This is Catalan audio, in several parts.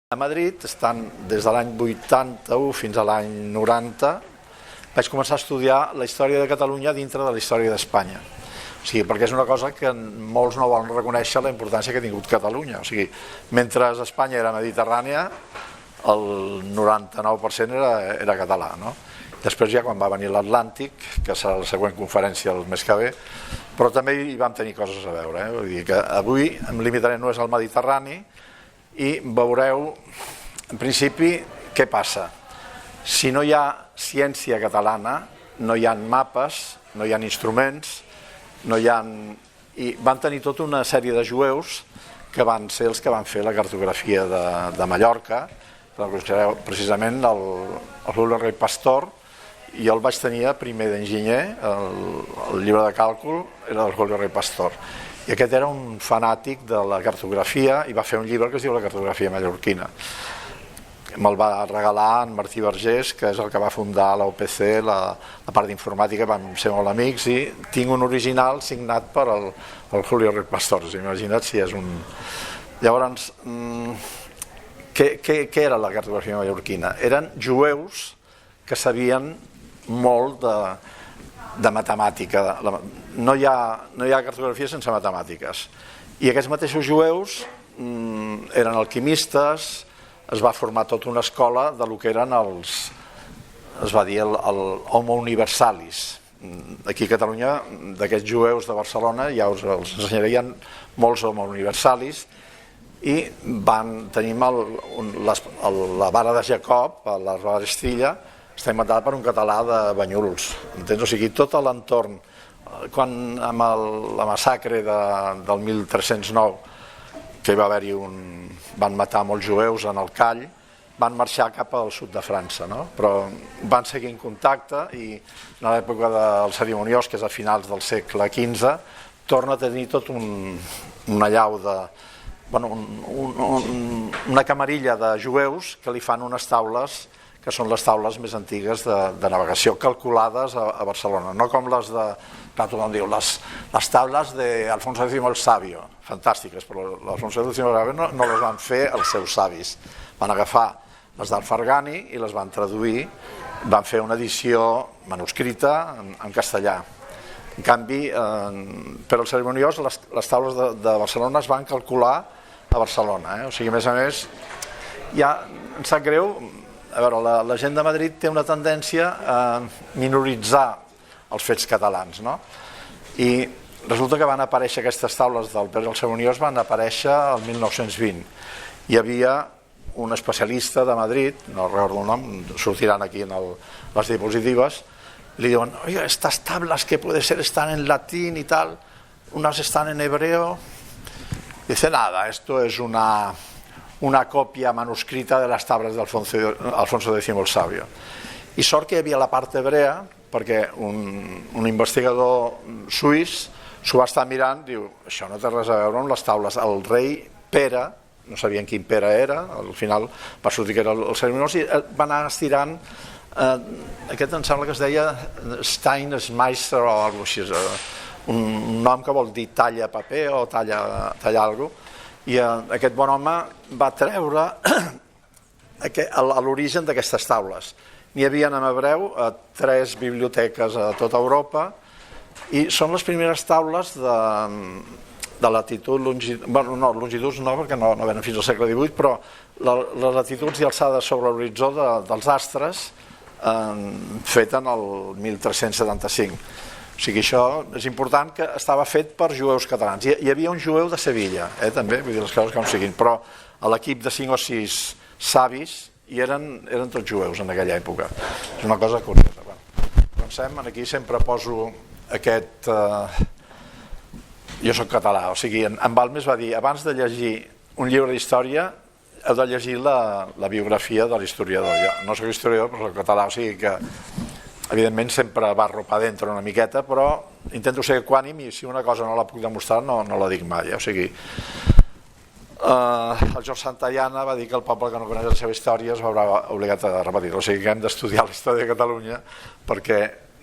A Madrid, estan des de l'any 81 fins a l'any 90, vaig començar a estudiar la història de Catalunya dintre de la història d'Espanya. O sigui, perquè és una cosa que molts no volen reconèixer la importància que ha tingut Catalunya. O sigui, mentre Espanya era mediterrània, el 99% era català, no? Després ja quan va venir l'Atlàntic, que serà la següent conferència el mes que ve, però també hi vam tenir coses a veure. Vull dir que avui em limitaré només al Mediterrani i veureu, en principi, què passa. Si no hi ha ciència catalana, no hi ha mapes, no hi ha instruments, no hi ha... I van tenir tota una sèrie de jueus que van ser els que van fer la cartografia de Mallorca, precisament el Julio Rey Pastor, i jo el vaig tenir primer d'enginyer, el llibre de càlcul era del Julio Rey Pastor. I aquest era un fanàtic de la cartografia i va fer un llibre que es diu La cartografia mallorquina. Me'l va regalar en Martí Vergés, que és el que va fundar la UPC, la part d'informàtica, vam ser molt amics, i tinc un original signat per el Julio Rey Pastor. Imagina't si és un... Llavors, què era la cartografia mallorquina? Eren jueus que sabien molt de matemàtica. No hi ha cartografia sense matemàtiques. I aquests mateixos jueus eren alquimistes, es va formar tota una escola de lo que eren es va dir el Homo Universalis. Aquí a Catalunya, d'aquests jueus de Barcelona, ja us els ensenyaré, hi ha molts Homo Universalis, i tenim la vara de Jacob, la vara d'Estilla, està inventada per un català de Banyuls. O sigui, tot l'entorn, quan amb la massacre del 1309, que hi va haver-hi van matar molts jueus en el Call, van marxar cap al sud de França, però van seguir en contacte i en l'època del Cerimoniós, que és a finals del segle XV, torna a tenir tot una llau de... una camarilla de jueus que li fan unes taules que són les taules més antigues de navegació calculades a Barcelona, no com les de, tothom diu, les taules d'Alfonso X el Sabio, fantàstiques, però l'Alfonso X el Sabio no les van fer els seus savis, van agafar les d'Alfargani i les van traduir, van fer una edició manuscrita en castellà. En canvi, per al Cerimoniós, les taules de Barcelona es van calcular a Barcelona, o sigui, a més, ja em sap greu. A veure, la gent de Madrid té una tendència a minoritzar els fets catalans, no? I resulta que van aparèixer aquestes taules del Pere del Cerimoniós, van aparèixer el 1920. Hi havia un especialista de Madrid, no recordo el nom, sortiran aquí en les diapositives, li diuen, oiga, estas tablas que puede ser están en latín y tal, unas están en hebreo. Dice, nada, esto es una còpia manuscrita de les tables d'Alfonso X el Sabio. I sort que hi havia la part hebrea, perquè un investigador suís s'ho va estar mirant, diu, això no té res a veure amb les taules. El rei Pere, no sabien quin Pere era, al final va sortir que era el Cerimoniós, i va anar estirant, aquest em sembla que es deia Steinsmeister o alguna cosa així, un nom que vol dir talla paper o talla alguna cosa, i aquest bon home va treure l'origen d'aquestes taules. N'hi havia en hebreu a 3 biblioteques a tota Europa i són les primeres taules de latitud, longituds no, perquè no venen fins al segle XVIII, però les latituds i alçades sobre l'horitzó dels astres fet en el 1375. O sigui, això és important, que estava fet per jueus catalans. Hi havia un jueu de Sevilla, també, vull dir les coses com siguin, però a l'equip de 5 o 6 savis hi eren tots jueus en aquella època. És una cosa curiosa. Comencem, aquí sempre poso aquest... Jo soc català, o sigui, en Balmes va dir, abans de llegir un llibre d'història, heu de llegir la biografia de l'historiador. Jo no soc historiador, però soc català, o sigui que... Evidentment sempre va arropar dintre una miqueta, però intento ser equànim i si una cosa no la puc demostrar no la dic mai. O sigui, el George Santayana va dir que el poble que no coneix la seva història es veurà obligat a repetir-la. O sigui que hem d'estudiar la història de Catalunya perquè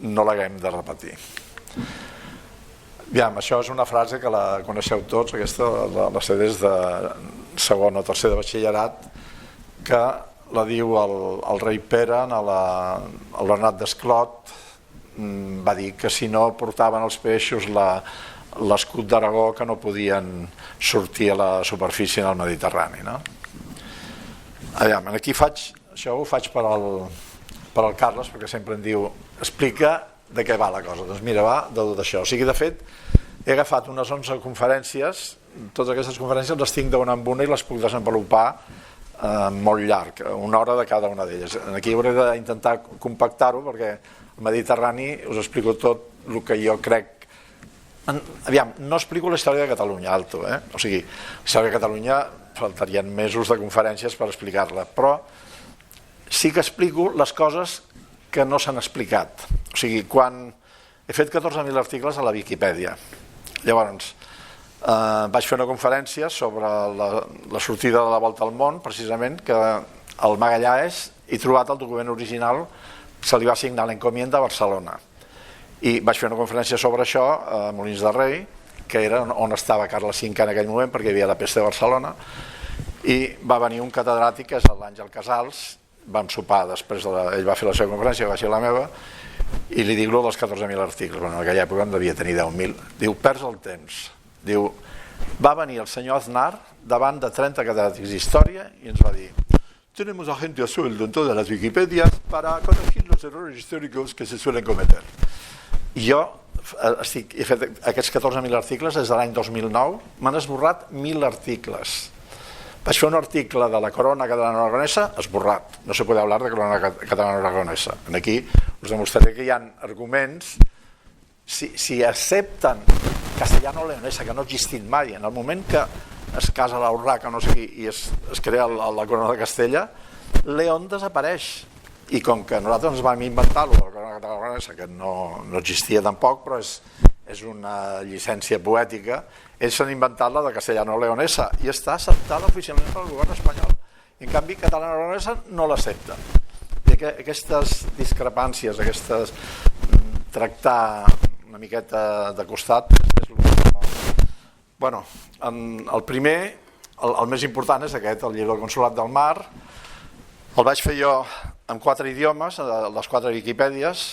no l'haguem de repetir. Aviam, això és una frase que la coneixeu tots, aquesta la sé des de segon o tercer de batxillerat, que la diu el rei Pere, el Bernat d'Esclot va dir que si no portaven els peixos l'escut d'Aragó, que no podien sortir a la superfície en el Mediterrani, no? Aquí això ho faig per al Carles, perquè sempre em diu, explica de què va la cosa. Doncs mira, va de tot això. O sigui, de fet, he agafat unes 11 conferències, totes aquestes conferències les tinc d'una en una i les puc desenvolupar molt llarg, una hora de cada una d'elles. Aquí hauré d'intentar compactar-ho, perquè al Mediterrani us explico tot el que jo crec. Aviam, no explico la història de Catalunya, alto, o sigui, la història de Catalunya faltarien mesos de conferències per explicar-la, però sí que explico les coses que no s'han explicat. O sigui, quan he fet 14.000 articles a la Viquipèdia, llavors vaig fer una conferència sobre la sortida de la Volta al Món, precisament, que el Magallanes he trobat el document original, se li va assignar l'encomienda a Barcelona. I vaig fer una conferència sobre això a Molins de Rei, que era on estava Carles V en aquell moment, perquè hi havia la pesta de Barcelona, i va venir un catedràtic, que és l'Àngel Casals, vam sopar després, ell va fer la seva conferència, jo vaig fer la meva, i li dic dels 14.000 articles. En aquella època en devia tenir 10.000. Diu, perds el temps. Diu, va venir el senyor Aznar davant de 30 catedràtics d'història i ens va dir: tenemos a gente a sueldo en todas las Wikipedias para corregir los errores históricos que se suelen cometer. I jo he fet aquests 14.000 articles des de l'any 2009, m'han esborrat 1.000 articles. Vaig fer un article de la corona catalana-aragonesa, esborrat, no se puede hablar de corona catalana-aragonesa. Aquí us demostraré que hi ha arguments, si accepten castellano-leonesa, que no ha existit mai, en el moment que es casa l'Urraca, no sé qui, i es crea la corona de Castella, León desapareix. I com que nosaltres ens vam inventar la corona catalana-aragonesa, que no existia tampoc, però és una llicència poètica, ells s'han inventat la de castellano-leonesa i està acceptada oficialment pel govern espanyol. En canvi, catalana-aragonesa no l'accepta. I aquestes discrepàncies, aquestes tractar una miqueta de costat, és el que... Bueno, el primer, el més important és aquest, el llibre del Consolat del Mar. El vaig fer jo en 4 idiomes, les 4 Wikipèdies.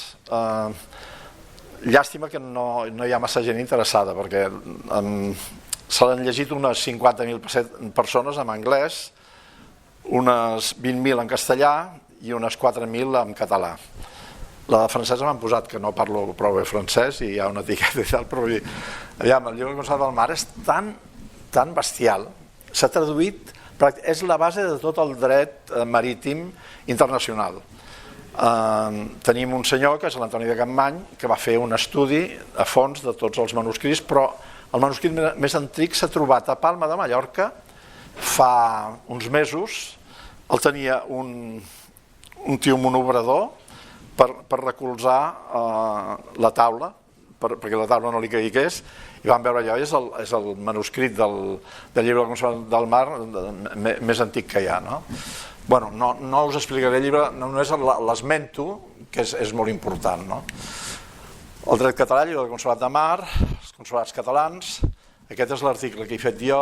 Llàstima que no hi ha massa gent interessada, perquè se l'han llegit unes 50.000 persones en anglès, unes 20.000 en castellà i unes 4.000 en català. La francesa m'han posat que no parlo prou bé francès i hi ha una etiqueta i tal, però aviam, el llibre del Consolat del Mar és tan bestial, s'ha traduït, és la base de tot el dret marítim internacional. Tenim un senyor, que és l'Antoni de Capmany, que va fer un estudi a fons de tots els manuscrits, però el manuscrit més antic s'ha trobat a Palma de Mallorca fa uns mesos. El tenia un tio amb un obrador per recolzar la taula, perquè la taula no li caigués, i vam veure allò, és el manuscrit del llibre del Consolat del Mar més antic que hi ha. Bueno, no us explicaré el llibre, només l'esmento, que és molt important. El dret català, el llibre del Consolat de Mar, els consolats catalans, aquest és l'article que he fet jo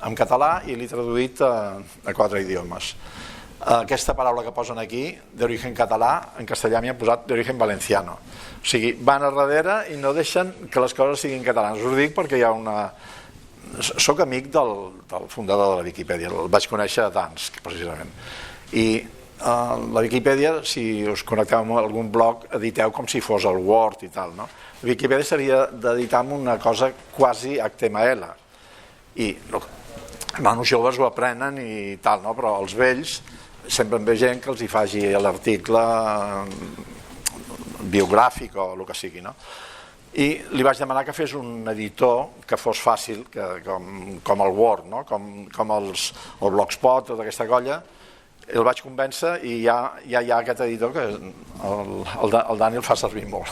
en català i l'he traduït a 4 idiomes. Aquesta paraula que posen aquí, d'origen català, en castellà m'hi han posat d'origen valenciano. O sigui, van a darrere i no deixen que les coses siguin catalanes. Us ho dic perquè hi ha una... Soc amic del fundador de la Viquipèdia, el vaig conèixer a Dansk, precisament. I la Viquipèdia, si us connecteu amb algun blog, editeu com si fos el Word i tal, no? La Viquipèdia seria d'editar amb una cosa quasi HTML. I els joves ho aprenen i tal, no? Però els vells sempre en ve gent que els hi faci l'article biogràfic o el que sigui, no? I li vaig demanar que fes un editor que fos fàcil, com el Word, com el Blogspot, tota aquesta colla. El vaig convèncer i ja hi ha aquest editor que el Dani el fa servir molt.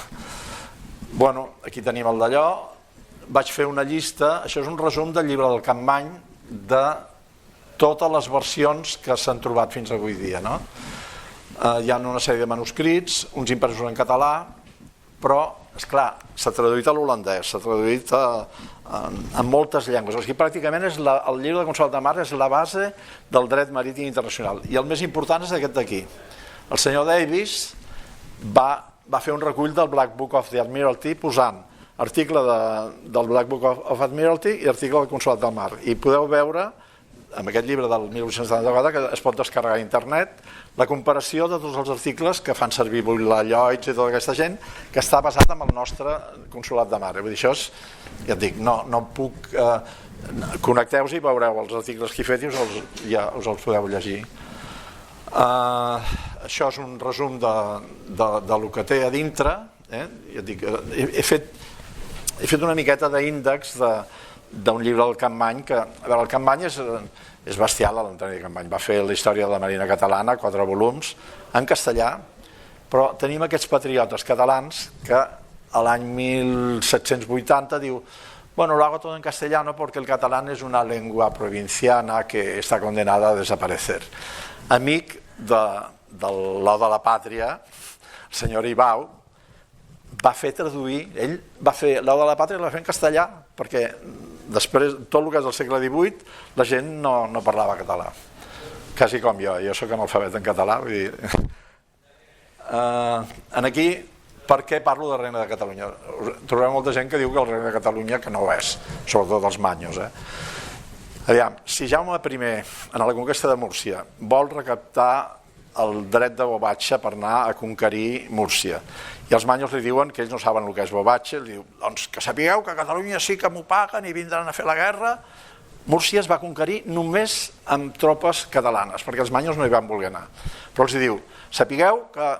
Bueno, aquí tenim el d'allò. Vaig fer una llista, això és un resum del llibre del Capmany, de totes les versions que s'han trobat fins avui dia. Hi ha una sèrie de manuscrits, uns impresos en català, però, esclar, s'ha traduït a l'holandès, s'ha traduït en moltes llengües. O sigui, pràcticament el llibre de Consolat de Mar és la base del dret marítim internacional. I el més important és aquest d'aquí. El senyor Davis va fer un recull del Black Book of the Admiralty posant article del Black Book of Admiralty i article del Consolat del Mar. I podeu veure, en aquest llibre del 1874, que es pot descarregar a internet, la comparació de tots els articles que fan servir la Lloyds i tota aquesta gent, que està basat en el nostre Consolat de Mar. Vull dir, això és, ja et dic, no puc... Connecteu-vos i veureu els articles que he fet i us els podeu llegir. Això és un resum del que té a dintre. Ja et dic, he fet una miqueta d'índex d'un llibre del Campmany, que, a veure, el Campmany és bestial, l'Antoni Campmany. Va fer la història de la Marina catalana, 4 volums, en castellà, però tenim aquests patriotes catalans que a l'any 1780 diu bueno, lo hago todo en castellano porque el catalán es una lengua provinciana que está condenada a desaparecer. Amic de l'O de la Pàtria, el senyor Ibau, va fer traduir, ell va fer l'O de la Pàtria, la va fer en castellà, perquè després, tot el que és del segle XVIII, la gent no parlava català. Quasi com jo soc analfabet en català, vull dir... Aquí, per què parlo del Regne de Catalunya? Trobareu molta gent que diu que el Regne de Catalunya que no ho és, sobretot els manyos. Aviam, si Jaume I, en la conquesta de Múrcia, vol recaptar el dret de bovatge per anar a conquerir Múrcia, i els manyos li diuen que ells no saben el que és bovatge, li diu, doncs que sapigueu que a Catalunya sí que m'ho paguen i vindran a fer la guerra. Múrcia es va conquerir només amb tropes catalanes, perquè els manyos no hi van voler anar. Però els diu, sapigueu que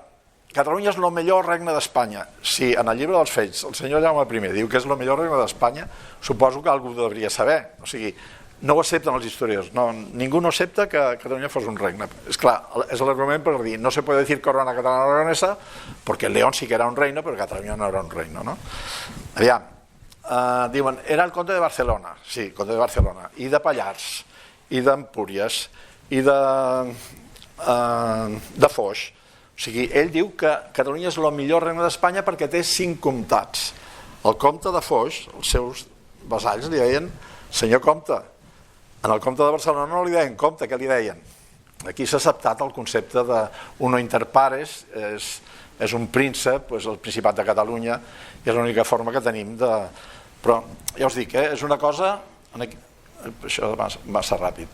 Catalunya és el millor regne d'Espanya. Si en el llibre dels fets el senyor Jaume I diu que és el millor regne d'Espanya, suposo que algú ho devia saber. O sigui, no ho accepten els historiadors. Ningú no accepta que Catalunya fos un regne. És clar, és l'argument per dir, no se puede decir corona catalana aragonesa, porque León sí que era un reino, pero Catalunya no era un reino, ¿no? Aviam, diuen, era el conde de Barcelona, sí, conde de Barcelona, i de Pallars, i d'Empúries, i de Foix. O sigui, ell diu que Catalunya és el millor regne d'Espanya perquè té 5 comtats. El comte de Foix, els seus vassalls li deien senyor comte. En el comte de Barcelona no li deien comte, què li deien? Aquí s'ha acceptat el concepte de uno inter pares, és un príncep, és el Principat de Catalunya, i és l'única forma que tenim de... Però ja us dic, és una cosa... Això va massa ràpid.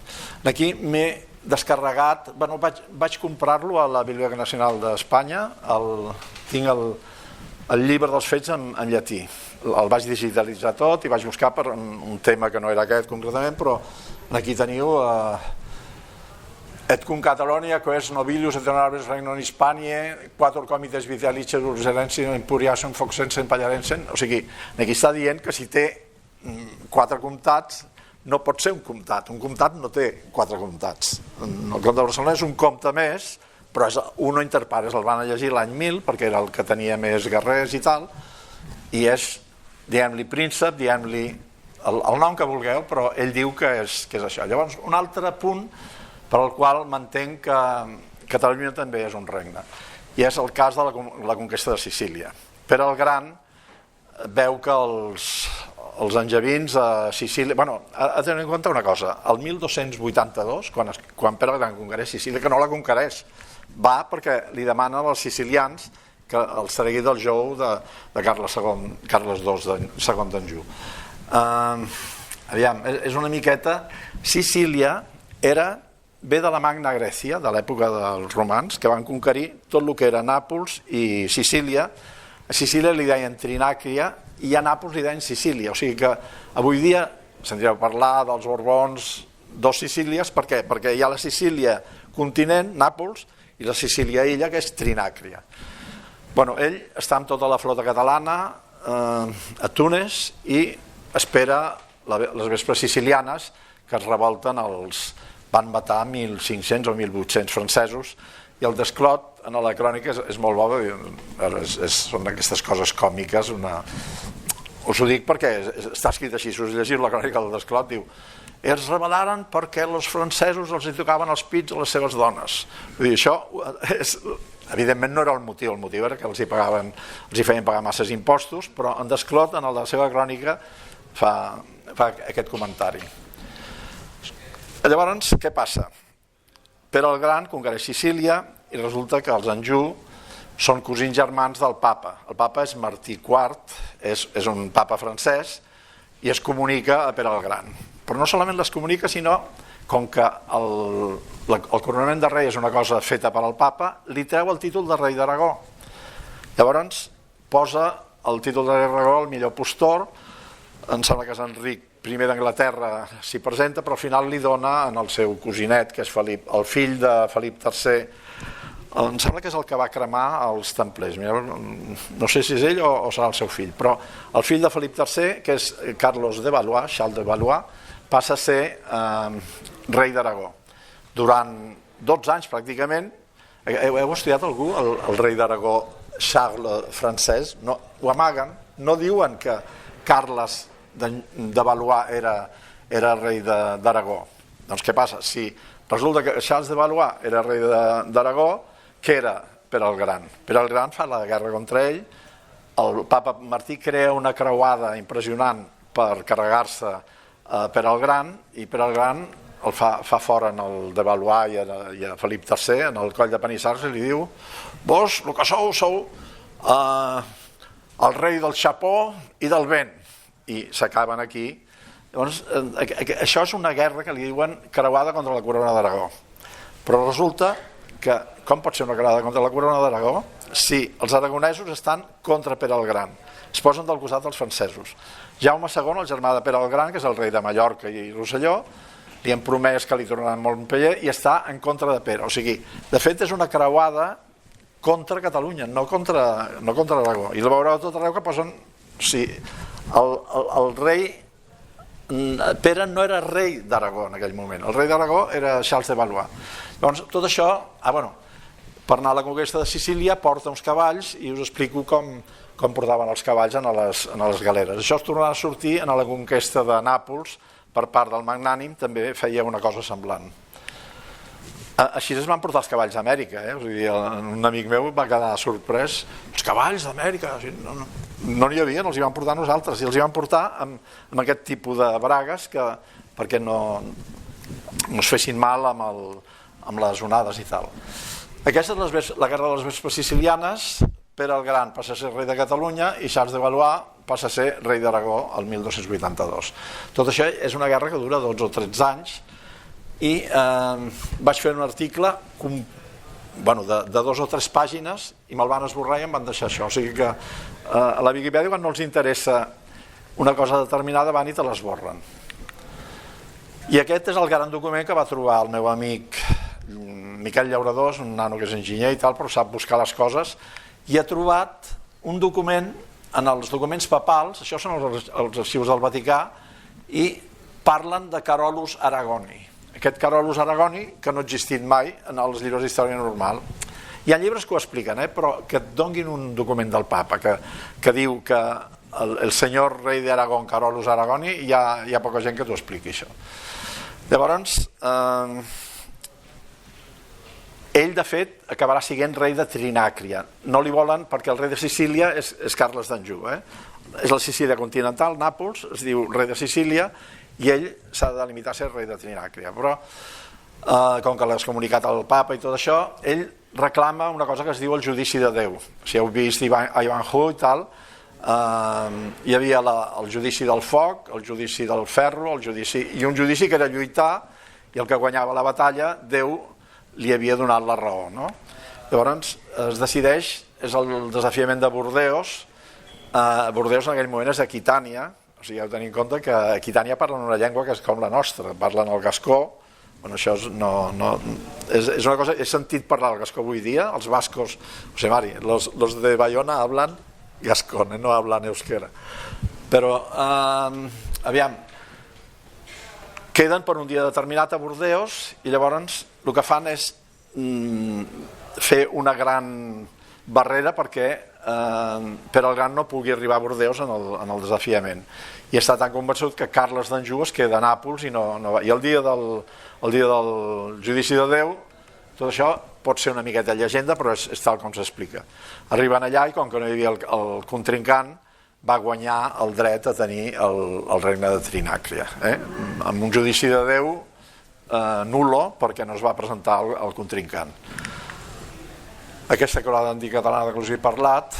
Aquí m'he descarregat, vaig comprar-lo a la Biblioteca Nacional d'Espanya, tinc el llibre dels fets en llatí, el vaig digitalitzar tot i vaig buscar per un tema que no era aquest concretament, però aquí teniu et cum Catalonia, coes nobilius et honorables regnum Hispaniae, 4 comites vitalices urgerensen, impuriasen, foxensen, pallarensen, o sigui, aquí està dient que si té 4 comtats no pot ser un comtat no té 4 comtats. El comte de Barcelona és un comte més, però és uno inter pares, el van llegir l'any 1000 perquè era el que tenia més guerrers i tal, i és, diguem-li príncep, diguem-li el nom que vulgueu, però ell diu que és això. Llavors, un altre punt per al qual m'entenc que Catalunya també és un regne, i és el cas de la conquesta de Sicília. Pere el Gran veu que els angevins a Sicília... Bueno, ha de tenir en compte una cosa, el 1282, quan Pere el Gran conquereix Sicília, que no la conquereix, va perquè li demanen als sicilians que els tregui del jou de Carles II d'Anjou. Aviam, és una miqueta... Sicília ve de la Magna Grècia, de l'època dels romans, que van conquerir tot el que era Nàpols i Sicília. A Sicília li deien Trinàcria i a Nàpols li deien Sicília. O sigui que avui dia sentireu parlar dels Borbons, 2 Sicílies. Per què? Perquè hi ha la Sicília continent, Nàpols, i la Sicília illa, que és Trinàcria. Bueno, ell està amb tota la flota catalana a Túnez i espera les vespres sicilianes que es revolten van matar 1.500 o 1.800 francesos, i el desclot en la crònica és molt bo, són aquestes coses còmiques. Us ho dic perquè està escrit així, si us llegiu la crònica del desclot, diu es rebel·laren perquè els francesos els tocaven els pits a les seves dones. Vull dir, això Evidentment no era el motiu era que els hi feien pagar masses impostos, però en Desclot, en la seva crònica, fa aquest comentari. Llavors, què passa? Pere el Gran conquereix Sicília i resulta que els Anjou són cosins germans del papa. El papa és Martí IV, és un papa francès, i es comunica a Pere el Gran. Però no solament les comunica, sinó, com que el coronament de rei és una cosa feta per al papa, li treu el títol de rei d'Aragó. Llavors posa el títol de rei d'Aragó al millor postor, em sembla que és Enric I d'Anglaterra s'hi presenta, però al final li dona en el seu cosinet, que és Felip, el fill de Felip III, em sembla que és el que va cremar els templers. No sé si és ell o serà el seu fill, però el fill de Felip III, que és Carlos de Valois, Charles de Valois, passa a ser rei d'Aragó. Durant 12 anys pràcticament, heu estudiat algú el rei d'Aragó Charles francès? No, ho amaguen, no diuen que Carles de Valois era rei d'Aragó. Doncs què passa? Si resulta que Charles de Valois era rei d'Aragó, què era Pere el Gran? Pere el Gran fa la guerra contra ell, el papa Martí crea una creuada impressionant per carregar-se a Pere el Gran, i Pere el Gran el fa fora en el de Valois i a Felip III, en el coll de Panissars, i li diu: vos, el que sou el rei del xapó i del vent. I s'acaben aquí. Llavors, això és una guerra que li diuen creuada contra la corona d'Aragó. Però resulta que, com pot ser una creuada contra la corona d'Aragó si els aragonesos estan contra Pere el Gran? Es posen del costat dels francesos. Jaume II, el germà de Pere el Gran, que és el rei de Mallorca i Rosselló, li han promès que li tornaran Montpeller i està en contra de Pere. O sigui, de fet és una creuada contra Catalunya, no contra Aragó. I la veureu a tot arreu que posen... Sí, el rei Pere no era rei d'Aragó en aquell moment, el rei d'Aragó era Charles de Valois. Llavors tot això, per anar a la conquesta de Sicília porta uns cavalls i us explico com portaven els cavalls a les galeres. Això es tornarà a sortir en la conquesta de Nàpols per part del Magnànim, també feia una cosa semblant. Així es van portar els cavalls d'Amèrica, un amic meu va quedar sorprès. Els cavalls d'Amèrica, no n'hi havia, els hi van portar nosaltres, i els hi van portar amb aquest tipus de bragues perquè no es fessin mal amb les onades i tal. Aquesta és la guerra de les Vespes sicilianes. Pere el Gran passa a ser rei de Catalunya i Charles de Valois passa a ser rei d'Aragó el 1282. Tot això és una guerra que dura 12 o 13 anys, i vaig fer un article de 2 o 3 pàgines i me'l van esborrar i em van deixar això. O sigui que a la Viquipèdia, quan no els interessa una cosa determinada, van i te l'esborren. I aquest és el gran document que va trobar el meu amic Miquel Llaurador, un nano que és enginyer i tal, però sap buscar les coses, i ha trobat un document en els documents papals, això són els arxius del Vaticà, i parlen de Carolus Aragoni. Aquest Carolus Aragoni, que no ha existit mai en els llibres d'història normal. Hi ha llibres que ho expliquen, però que et donguin un document del papa que diu que el senyor rei d'Aragón, Carolus Aragoni, hi ha poca gent que t'ho expliqui, això. Llavors, ell, de fet, acabarà sent rei de Trinàcria. No li volen perquè el rei de Sicília és Carles d'Anjou. És la Sicília continental, Nàpols, es diu rei de Sicília, i ell s'ha de limitar a ser rei de Trinàcria. Però, com que l'has comunicat al papa i tot això, ell reclama una cosa que es diu el judici de Déu. Si heu vist Ivanhoe i tal, hi havia el judici del foc, el judici del ferro, i un judici que era lluitar, i el que guanyava la batalla, Déu li havia donat la raó. Llavors es decideix, és el desafiament de Bordeus. Bordeus en aquell moment és Aquitània, o sigui, heu de tenir en compte que a Aquitània parlen una llengua que és com la nostra, parlen el gascó. Bueno, això és una cosa, he sentit parlar el gascó avui dia, els bascos, José Mari, los de Bayona hablan gascón, no hablan euskera. Però, aviam, queden per un dia determinat a Bordeus i llavors el que fan és fer una gran barrera perquè Pere el Gran no pugui arribar a Bordeus en el desafiament. I està tan convençut que Carles d'Anjou es queda a Nàpols i el dia del judici de Déu, tot això pot ser una miqueta llegenda, però és tal com s'explica. Arriben allà i com que no hi havia el contrincant, va guanyar el dret a tenir el regne de Trinàcria, amb un judici de Déu nulo perquè no es va presentar el contrincant. Aquesta croada anticatalana que us he parlat,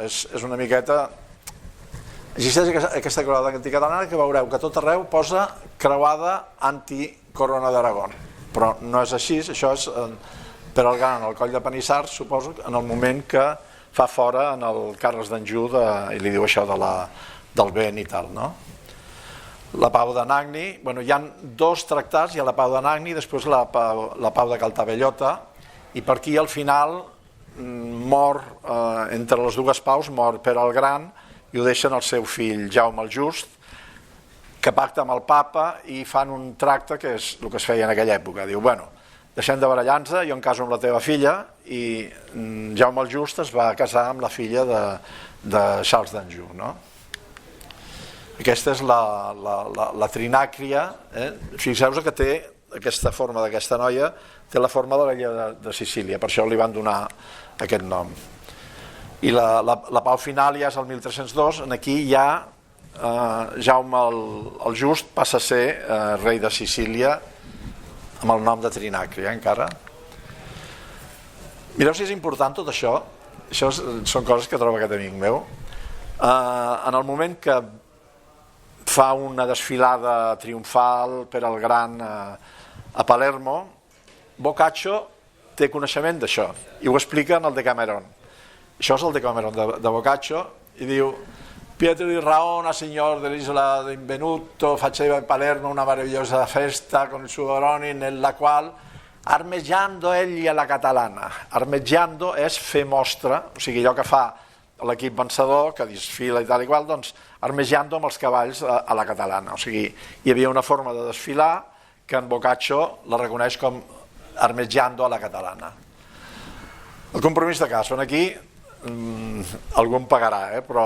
és una miqueta... Existeix aquesta croada anticatalana que veureu que a tot arreu posa creuada anticorona d'Aragón, però no és així, això és per al Gran, al coll de Panissars, suposo, en el moment que fa fora en el Carles d'Anjou i li diu això del vent i tal, no? La pau de Nagni, hi ha dos tractats, hi ha la pau de Nagni, després la pau de Caltabellota, i per aquí al final mor, entre les dues paus, mor Pere el Gran i ho deixen el seu fill Jaume el Just, que pacta amb el papa i fan un tracte que és el que es feia en aquella època. Diu, deixem de barallar-nos, jo em caso amb la teva filla, i Jaume el Just es va casar amb la filla de Charles d'Anjou, no? Aquesta és la Trinàcria, fixeu-vos que té aquesta forma d'aquesta noia, té la forma de l'illa de Sicília, per això li van donar aquest nom. I la pau final ja és el 1302, aquí ja Jaume el Just passa a ser rei de Sicília amb el nom de Trinàcria encara. Mireu si és important tot això, això són coses que troba aquest amic meu. En el moment que fa una desfilada triomfal per al Gran a Palermo, Boccaccio té coneixement d'això i ho explica en el Decameron. Això és el Decameron de Boccaccio i diu: Pietro di Raona, signor dell'isola di Benvenuto, faceva in Palermo una meravigliosa festa con il suo baroni nella qual armeggiando egli alla catalana. Armeggiando és fer mostra, o sigui allò que fa l'equip vencedor, que desfila i tal i qual, doncs armeggiando amb els cavalls a la catalana. O sigui, hi havia una forma de desfilar que en Boccaccio la reconeix com armeggiando a la catalana. El compromís de Casp, aquí algú em pagarà, però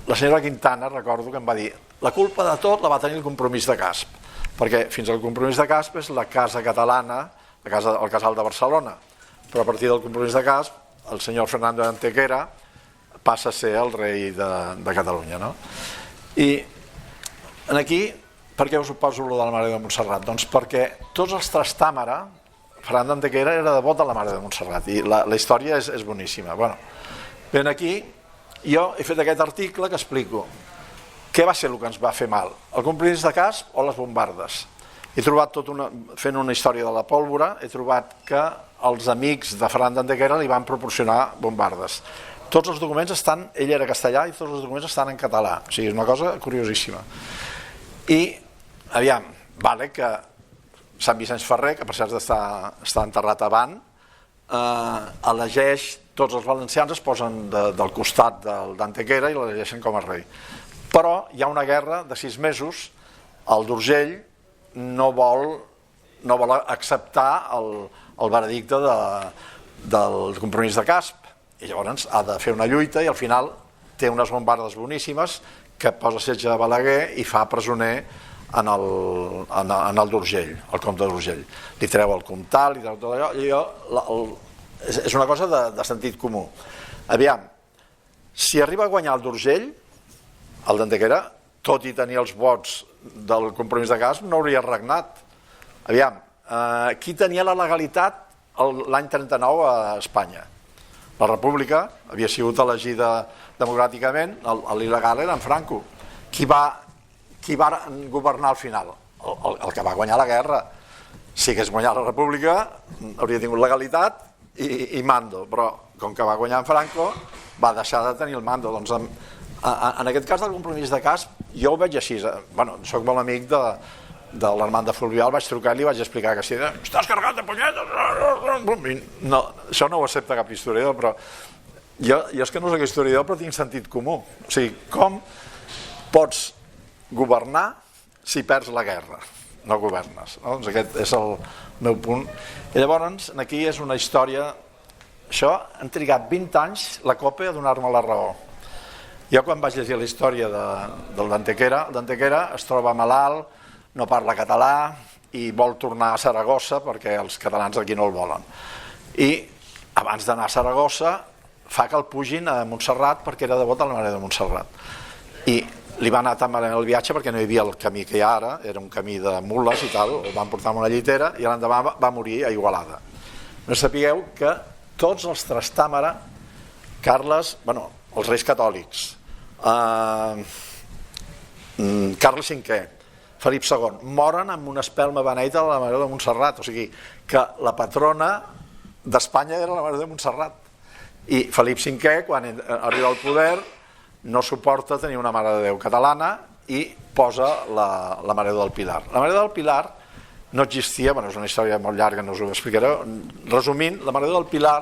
la senyora Quintana recordo que em va dir la culpa de tot la va tenir el compromís de Casp, perquè fins al compromís de Casp és la casa catalana, el casal de Barcelona, però a partir del compromís de Casp el senyor Fernando de Antequera passa a ser el rei de Catalunya, no? I aquí, per què us poso allò de la Mare de Montserrat? Doncs perquè tots els Trastàmara, Fernando d'Antequera era devot de la Mare de Montserrat i la història és boníssima. Ben aquí jo he fet aquest article que explico què va ser el que ens va fer mal, el compromís de Casp o les bombardes. He trobat fent una història de la pólvora, he trobat que els amics de Fernando d'Antequera li van proporcionar bombardes. Tots els documents estan, ell era castellà i tots els documents estan en català, o sigui, és una cosa curiosíssima. I, aviam, vale que Sant Vicenç Ferrer, que per cert està enterrat a Van, elegeix, tots els valencians es posen del costat d'Antequera i l'elegeixen com a rei. Però hi ha una guerra de 6 mesos, el d'Urgell no vol acceptar el veredicte del compromís de Casp i llavors ha de fer una lluita i al final té unes bombardes boníssimes que posa setge de Balaguer i fa presoner en el d'Urgell, el comte d'Urgell. Li treu el comtal, li treu tot allò, i és una cosa de sentit comú. Aviam, si arriba a guanyar el d'Urgell, el d'Antequera, tot i tenir els vots del compromís de Casp, no hauria regnat. Aviam, qui tenia la legalitat l'any 39 a Espanya? La República havia sigut elegida democràticament, l'il·legal era en Franco. Qui va governar al final? El que va guanyar la guerra. Si hagués guanyat la República hauria tingut legalitat i mando, però com que va guanyar en Franco va deixar de tenir el mando. Doncs en aquest cas del compromís de Casp jo ho veig així. Soc molt amic de l'Armand de Fulvial, vaig trucar i li vaig explicar que si estàs carregat de punyetes, no, això no ho accepta cap historiador, però jo és que no soc historiador però tinc sentit comú. O sigui, com pots governar si perds la guerra? No governes. Doncs aquest és el meu punt. I llavors aquí és una història, això han trigat 20 anys la COPE a donar-me la raó. Jo quan vaig llegir la història del d'Antequera, el d'Antequera es troba malalt, no parla català, i vol tornar a Saragossa perquè els catalans d'aquí no el volen. I abans d'anar a Saragossa fa que el pugin a Montserrat perquè era devot a la Mare de Montserrat. I li va anar tan malament el viatge perquè no hi havia el camí que hi ha ara, era un camí de mules i tal, el van portar amb una llitera i l'endemà va morir a Igualada. No sapigueu que tots els Trastàmara, Carles, bueno, els reis catòlics, Carles V, Felip II, moren amb una espelma beneita de la Mare de Montserrat, o sigui que la patrona d'Espanya era la Mare de Montserrat. I Felip V, quan arriba al poder, no suporta tenir una Mare de Déu catalana i posa la Mare del Pilar. La Mare del Pilar no existia, bueno, és una història molt llarga, no us ho explicaré. Resumint, la Mare del Pilar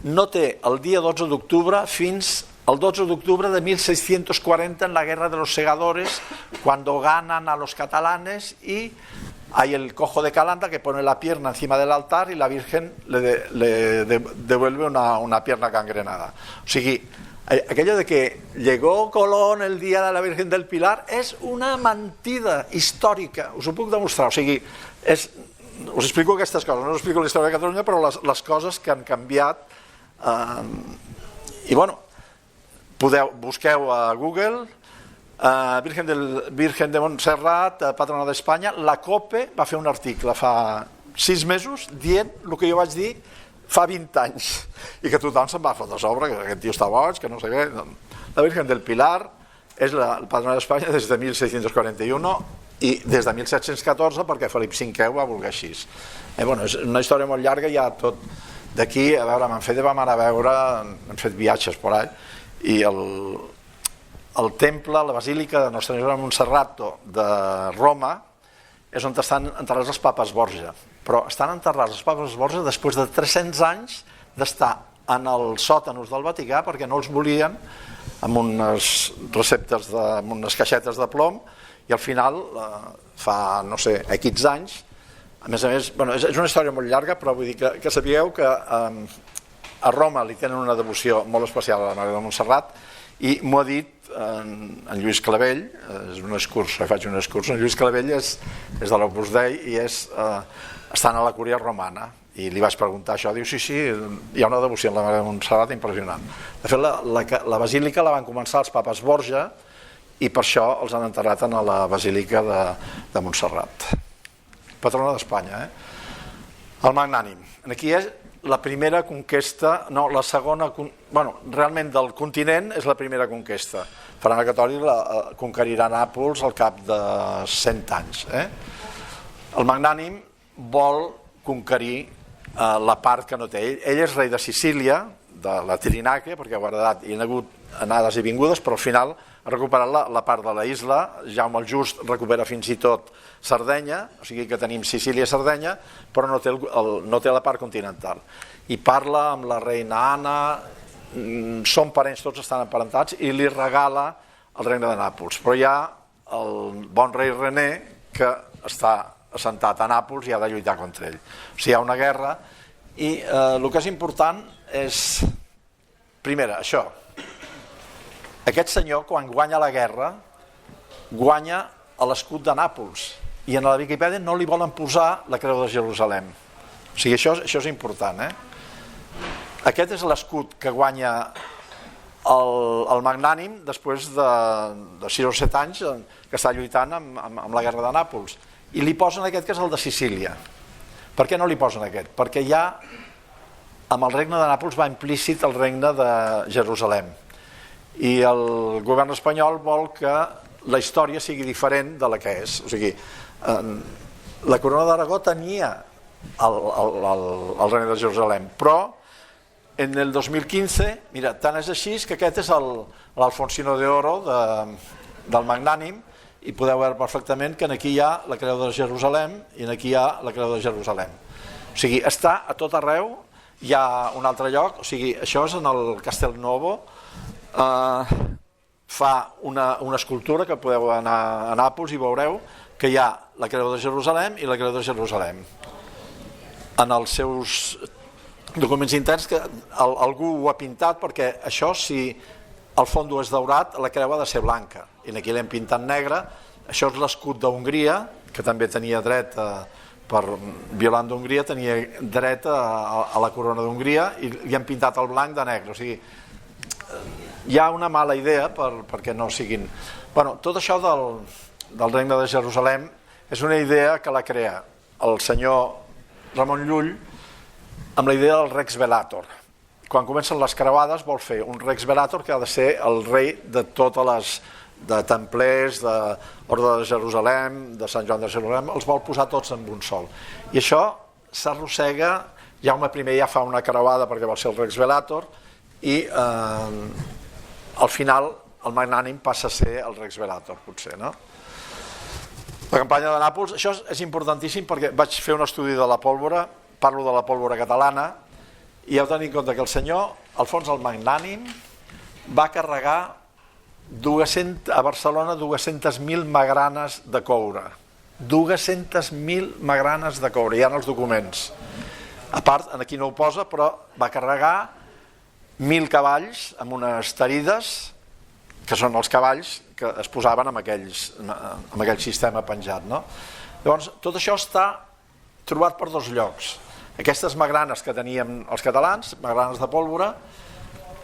no té el dia 12 d'octubre fins el 12 d'octubre de 1640 en la Guerra de los Segadores, cuando ganan a los catalanes y hay el cojo de Calanda que pone la pierna encima del altar y la Virgen le devuelve una pierna gangrenada. O sigui, aquello de que llegó Colón el día de la Virgen del Pilar és una mentida històrica, us ho puc demostrar. O sigui, us explico aquestes coses, no us explico la història de Catalunya, però les coses que han canviat. I bueno, busqueu a Google Virgen de Montserrat, patrona d'Espanya. La COPE va fer un article fa 6 mesos dient el que jo vaig dir fa 20 anys i que tothom se'n va fotre a sobre, que aquest tio està boig, que no sé què. La Virgen del Pilar és la patrona d'Espanya des de 1641 i des de 1714 perquè Felip V ho va voler així. Bueno, és una història molt llarga, ja tot d'aquí, a veure, vam anar a veure, hem fet viatges per allà, i el temple, la basílica de Nostra Senyora de Montserrat de Roma és on estan enterrats els papes Borja, però estan enterrats els papes Borja després de 300 anys d'estar en els sòtanos del Vaticà perquè no els volien, amb unes receptes, amb unes caixetes de plom, i al final, fa, no sé, X anys, a més, bueno, és una història molt llarga, però vull dir que sapigueu que a Roma li tenen una devoció molt especial a la Mare de Montserrat i m'ho ha dit en Lluís Clavell, és un excurs, faig un excurs, en Lluís Clavell és de l'Opus Dei i estan a la Cúria Romana i li vaig preguntar això, diu sí, hi ha una devoció a la Mare de Montserrat impressionant. De fet, la basílica la van començar els papes Borja i per això els han enterrat en la basílica de Montserrat. Patrona d'Espanya, el Magnànim. Aquí és la primera conquesta, no, la segona, bueno, realment del continent és la primera conquesta. Ferran el Catòlic conquerirà Nàpols al cap de 100 anys. El Magnànim vol conquerir la part que no té. Ell és rei de Sicília, de la Tirinaque, perquè ha guardat i ha hagut anades i vingudes, però al final ha recuperat la part de la isla. Jaume el Just recupera fins i tot Sardenya, o sigui que tenim Sicília i Sardenya, però no té la part continental. I parla amb la reina Anna, són parents, tots estan emparentats, i li regala el regne de Nàpols. Però hi ha el bon rei René que està assentat a Nàpols i ha de lluitar contra ell. O sigui, hi ha una guerra i el que és important és, primera, això. Aquest senyor, quan guanya la guerra, guanya l'escut de Nàpols i en la Viquipèdia no li volen posar la creu de Jerusalem. O sigui, això és important. Aquest és l'escut que guanya el Magnànim després de 6 o 7 anys que està lluitant amb la guerra de Nàpols. I li posen aquest que és el de Sicília. Per què no li posen aquest? Perquè ja amb el regne de Nàpols va implícit el regne de Jerusalem. I el govern espanyol vol que la història sigui diferent de la que és. O sigui, la corona d'Aragó tenia el regne de Jerusalem, però en el 2015, mira, tant és així que aquest és l'Alfonsino de Oro del Magnànim i podeu veure perfectament que aquí hi ha la creu de Jerusalem i aquí hi ha la creu de Jerusalem. O sigui, està a tot arreu, hi ha un altre lloc, o sigui, això és en el Castelnuovo, fa una escultura que podeu anar a Nàpols i veureu que hi ha la creu de Jerusalem i la creu de Jerusalem. En els seus documents interns que algú ho ha pintat perquè això, si el fons és daurat, la creu ha de ser blanca i aquí l'hem pintat negre. Això és l'escut d'Hongria, que també tenia dret per violant d'Hongria, tenia dret a la corona d'Hongria i li han pintat el blanc de negre. O sigui, hi ha una mala idea perquè no siguin... Bueno, tot això del Regne de Jerusalem és una idea que la crea el senyor Ramon Llull amb la idea del Rex Velator. Quan comencen les creuades vol fer un Rex Velator que ha de ser el rei de totes les de templers, d'Orde de Jerusalem, de Sant Joan de Jerusalem, els vol posar tots en un sol. I això s'arrossega, Jaume I ja fa una creuada perquè vol ser el Rex Velator i al final el Magnànim passa a ser el Rex Velator, potser, no? La campanya de Nàpols, això és importantíssim perquè vaig fer un estudi de la pólvora, parlo de la pólvora catalana, i heu de tenir en compte que el senyor Alfons el Magnànim va carregar a Barcelona 200.000 magranes de coure. 200.000 magranes de coure, hi ha els documents. A part, aquí no ho posa, però va carregar 1.000 cavalls amb unes tarides, que són els cavalls que es posaven amb aquell sistema penjat. No? Llavors, tot això està trobat per dos llocs. Aquestes magranes que teníem els catalans, magranes de pólvora,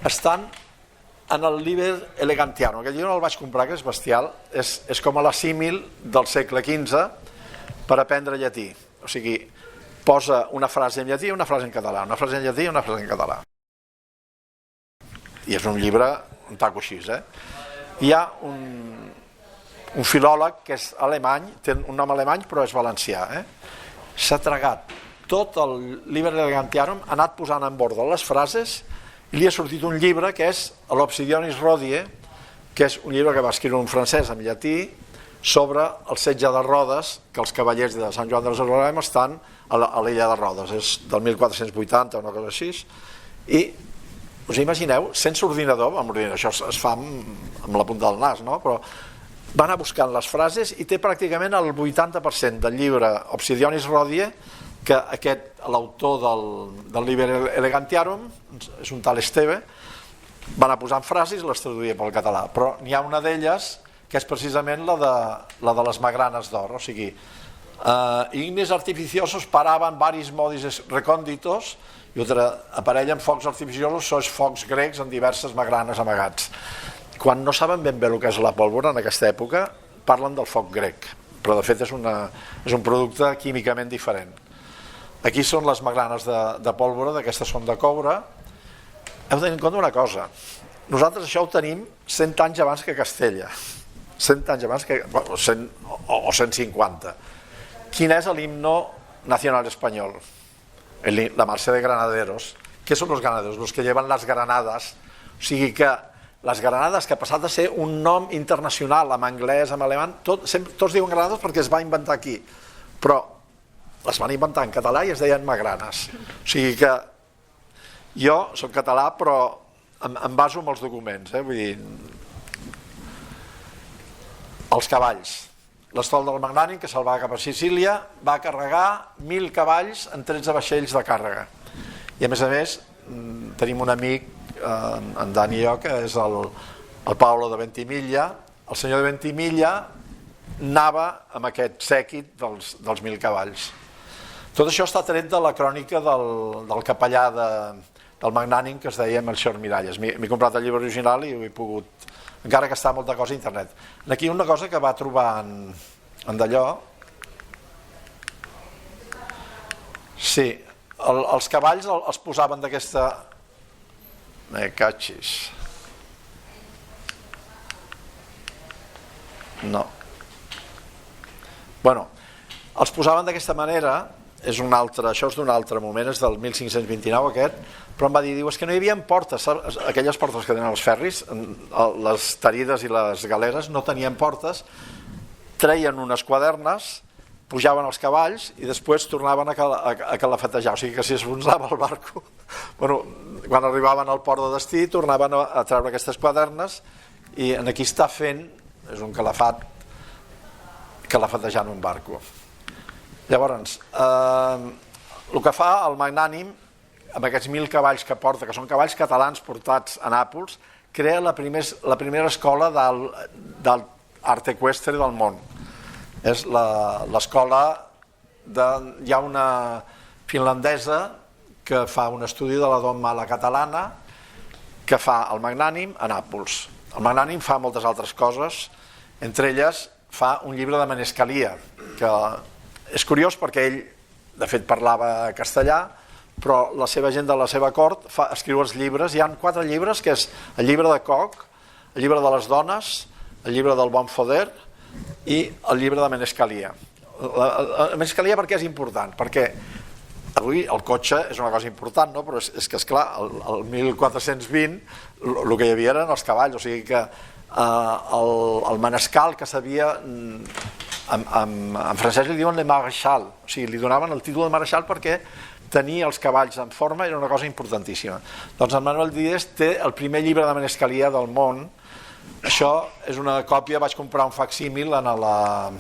estan en el Liber Elegantianum. Aquell llibre el vaig comprar, que és bestial, és com a la símil del segle XV per aprendre llatí. O sigui, posa una frase en llatí i una frase en català, una frase en llatí i una frase en català. I és un llibre un taco així, Hi ha un filòleg que és alemany, té un nom alemany però és valencià, s'ha tragat tot el Liber Elegantianum, ha anat posant en ordre les frases i li ha sortit un llibre que és l'Obsidionis Rhodie, que és un llibre que va escriure un francès en llatí sobre el setge de Rodes, que els cavallers de Sant Joan de Jerusalem estan a l'illa de Rodes, és del 1480 o una cosa així, i us imagineu, sense ordinador, això es fa amb la punta del nas, no? Però va anar buscant les frases i té pràcticament el 80% del llibre Obsidionis Rhodie, que l'autor del Liber Elegantianum, és un tal Esteve, va anar posant frases i les traduïa pel català, però n'hi ha una d'elles que és precisament la de les magranes d'or, o sigui, ignis artificiosos paraven varis modis recònditos i aparellen focs artificiosos, sois focs grecs en diverses magranes amagats. Quan no saben ben bé el que és la pólvora en aquesta època, parlen del foc grec, però de fet és un producte químicament diferent. Aquí són les magranes de pólvora, d'aquestes són de coure. Heu de tenir en compte una cosa, nosaltres això ho tenim 100 anys abans que Castella, 100 anys abans que... o 150. Quin és l'himno nacional espanyol? La marcha de granaderos. ¿Qué son los granaderos? Los que llevan las granadas. O sigui que les granades, que ha passat a ser un nom internacional, en anglès, en alemany, tots diuen granades perquè es va inventar aquí, però les van inventar en català i es deien magranes. O sigui que jo soc català però em baso en els documents, vull dir, els cavalls. L'estol del Magnànim, que se'l va cap a Sicília, va carregar 1.000 cavalls en 13 vaixells de càrrega. I a més, tenim un amic, en Dani i jo, que és el Paolo de Ventimiglia. El senyor de Ventimiglia anava amb aquest sèquit dels 1.000 cavalls. Tot això està tret de la crònica del capellà del Magnànim, que es deia Melcior Miralles. M'he comprat el llibre original i ho he pogut... encara que està molta cosa a internet. Aquí una cosa que va trobar en d'allò... Sí, els cavalls els posaven d'aquesta... Me catxis. No. Bueno, els posaven d'aquesta manera, això és d'un altre moment, és del 1529 aquest, però em va dir, és que no hi havia portes, aquelles portes que tenen els ferris, les tarides i les galeres no tenien portes, treien unes quadernes, pujaven els cavalls i després tornaven a calafatejar, o sigui que si es enfonsava el barco, quan arribaven al port de destí tornaven a treure aquestes quadernes i aquí està fent, és un calafat, calafatejant un barco. Llavors, el que fa el Magnànim, amb aquests 1.000 cavalls que porta, que són cavalls catalans portats a Nàpols, crea la primera escola d'art eqüestre del món. És l'escola hi ha una finlandesa que fa un estudi de la doma a la catalana que fa el Magnànim a Nàpols. El Magnànim fa moltes altres coses, entre elles fa un llibre de Manescalia, que és curiós perquè ell, de fet, parlava castellà, però la seva gent de la seva cort escriu els llibres. Hi ha 4 llibres, que és el llibre de Koch, el llibre de les dones, el llibre del bon foder i el llibre de Manescalia. Manescalia per què és important? Perquè avui el cotxe és una cosa important, no? Però és que, esclar, el 1420 el que hi havia eren els cavalls, o sigui que el manescal que sabia, en francès li diuen le maréchal, o sigui, li donaven el títol de maréchal perquè tenir els cavalls en forma era una cosa importantíssima. Doncs en Manuel Díez té el primer llibre de Manescalia del món. Això és una còpia, vaig comprar un facsímil en la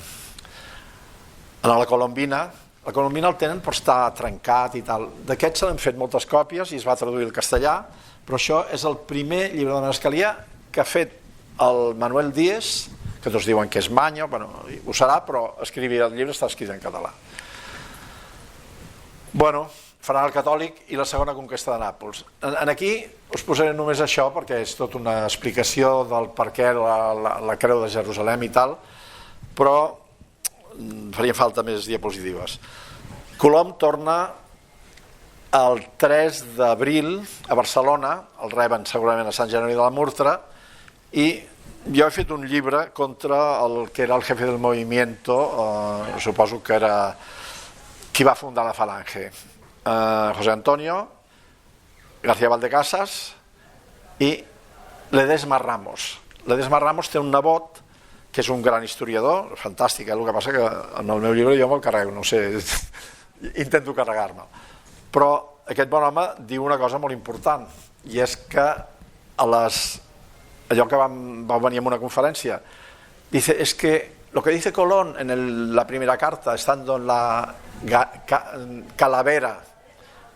Colombina. La Colombina el tenen però està trencat i tal. D'aquest se n'han fet moltes còpies i es va traduir al castellà, però això és el primer llibre de Manescalia que ha fet el Manuel Díez, que tots diuen que és manyo, bueno, ho serà, però el llibre està escrit en català. Bueno, farà el catòlic i la segona conquesta de Nàpols. Aquí us posaré només això perquè és tota una explicació del per què la creu de Jerusalem i tal, però faria falta més diapositives. Colom torna el 3 d'abril a Barcelona, el reben segurament a Sant Jeroni de la Murtra, i jo he fet un llibre contra el que era el jefe del movimiento, suposo que era qui va fundar la Falange, José Antonio García Valdecasas i Ledesma Ramos. Ledesma Ramos té un nebot que és un gran historiador, fantàstic, el que passa que en el meu llibre jo me'l carrego, no sé, intento carregar-me'l. Però aquest bon home diu una cosa molt important, i és que allò que va venir en una conferència, dice, es que lo que dice Colón en la primera carta, estando en la Calavera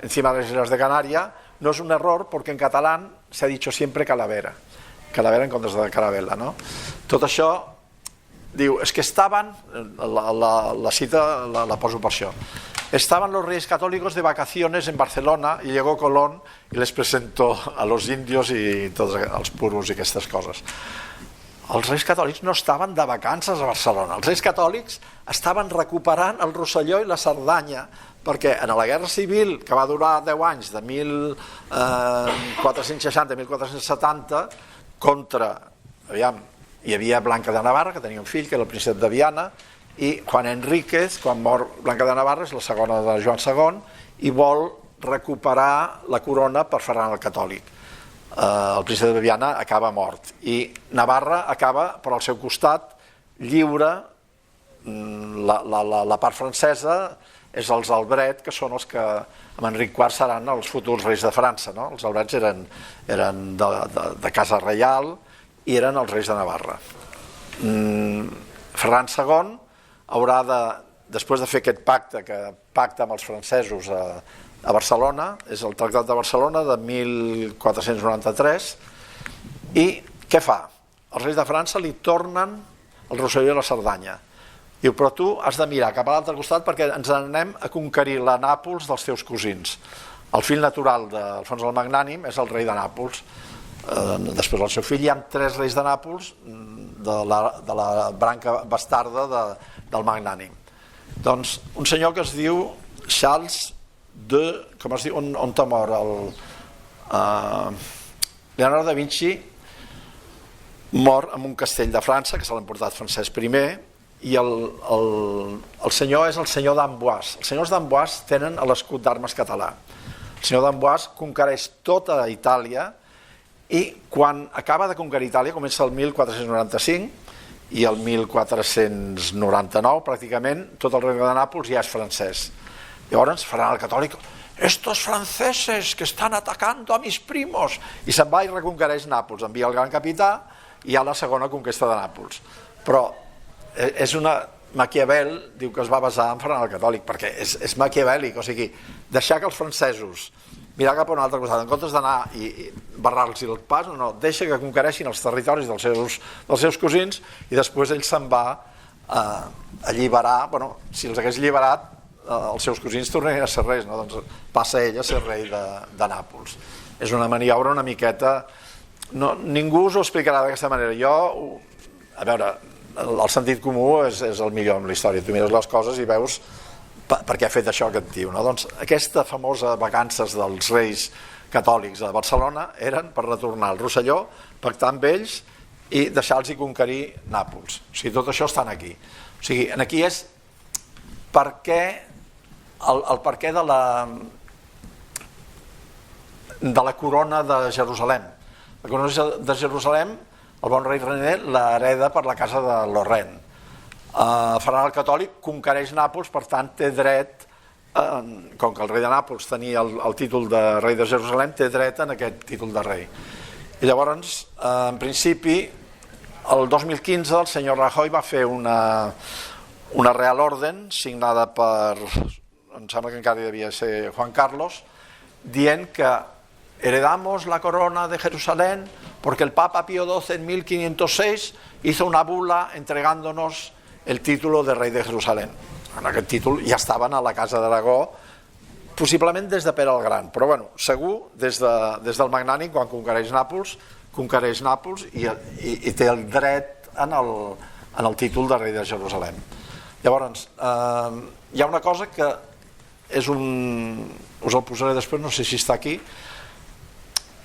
encima de las Islas de Canarias, no es un error porque en catalán se ha dicho siempre Calavera. Calavera en comptes de Caravella, no? Tot això diu, es que estaban, la cita la poso per això, estaban los reyes católicos de vacaciones en Barcelona y llegó Colón y les presentó a los indios y tots els puros i aquestes coses. Els reis catòlics no estaven de vacances a Barcelona, els reis catòlics estaven recuperant el Rosselló i la Cerdanya, perquè en la guerra civil, que va durar 10 anys, de 1460 a 1470, hi havia Blanca de Navarra, que tenia un fill, que era el príncep de Viana, i Juan Enríquez, quan mor Blanca de Navarra, és la segona de Joan II, i vol recuperar la corona per Ferran el Catòlic. El príncep de Viana acaba mort i Navarra acaba per al seu costat lliure. La part francesa és els Albret, que són els que amb Enric IV seran els futurs reis de França, no? Els Albrets eren de casa reial i eren els reis de Navarra. Ferran II haurà de, després de fer aquest pacte amb els francesos a Barcelona, és el Tractat de Barcelona de 1493, i què fa? Els reis de França li tornen el Rosselló i la Cerdanya. Diu, però tu has de mirar cap a l'altre costat perquè ens anem a conquerir la Nàpols dels teus cosins. El fill natural d'Alfons el Magnànim és el rei de Nàpols. Després del seu fill hi ha 3 reis de Nàpols de la branca bastarda del Magnànim. Doncs un senyor que es diu Charles com es diu, on t'ha mort? Leonardo da Vinci mor en un castell de França, que se l'ha emportat Francesc I, i el senyor és el senyor d'Amboise. Els senyors d'Amboise tenen l'escut d'armes català. El senyor d'Amboise conquereix tota Itàlia i quan acaba de conquerir Itàlia, comença el 1495 i el 1499 pràcticament tot el regne de Nàpols ja és francès. Llavors Ferran el Catòlic, estos franceses que estan atacando a mis primos, i se'n va i reconquereix Nàpols, envia el gran capità i hi ha la segona conquesta de Nàpols. Però és una... Maquiavel diu que es va basar en Ferran el Catòlic perquè és maquiavèlic, o sigui, deixar que els francesos mirar cap a un altre costat, en comptes d'anar i barrar-los el pas, no, deixa que conquereixin els territoris dels seus cosins i després ell se'n va alliberar, si els hagués alliberat, els seus cosins tornarien a ser reis, doncs passa ell a ser rei de Nàpols. És una maniobra una miqueta... Ningú us ho explicarà d'aquesta manera. A veure, el sentit comú és el millor en la història. Tu mires les coses i veus per què ha fet això aquest tio. Doncs aquesta famosa vacances dels reis catòlics a Barcelona eren per retornar al Rosselló, pactar amb ells i deixar-los conquerir Nàpols. O sigui, tot això està aquí. O sigui, aquí és el perquè de la corona de Jerusalem. La corona de Jerusalem, el bon rei René l'hereda per la casa de Lorraine. Ferran el Catòlic conquereix Nàpols, per tant té dret, com que el rei de Nàpols tenia el títol de rei de Jerusalem, té dret en aquest títol de rei. I llavors, en principi, el 2015 el senyor Rajoy va fer una Real Orden signada per, em sembla que encara devia ser Juan Carlos, dient que heredamos la corona de Jerusalén porque el Papa Pío XII en 1506 hizo una bula entregándonos el título de rei de Jerusalén. En aquest títol ja estaven a la Casa d'Aragó, possiblement des de Pere el Gran, però segur des del Magnànim, quan conquereix Nàpols i té el dret en el títol de rei de Jerusalem. Llavors, hi ha una cosa que us el posaré després, no sé si està aquí.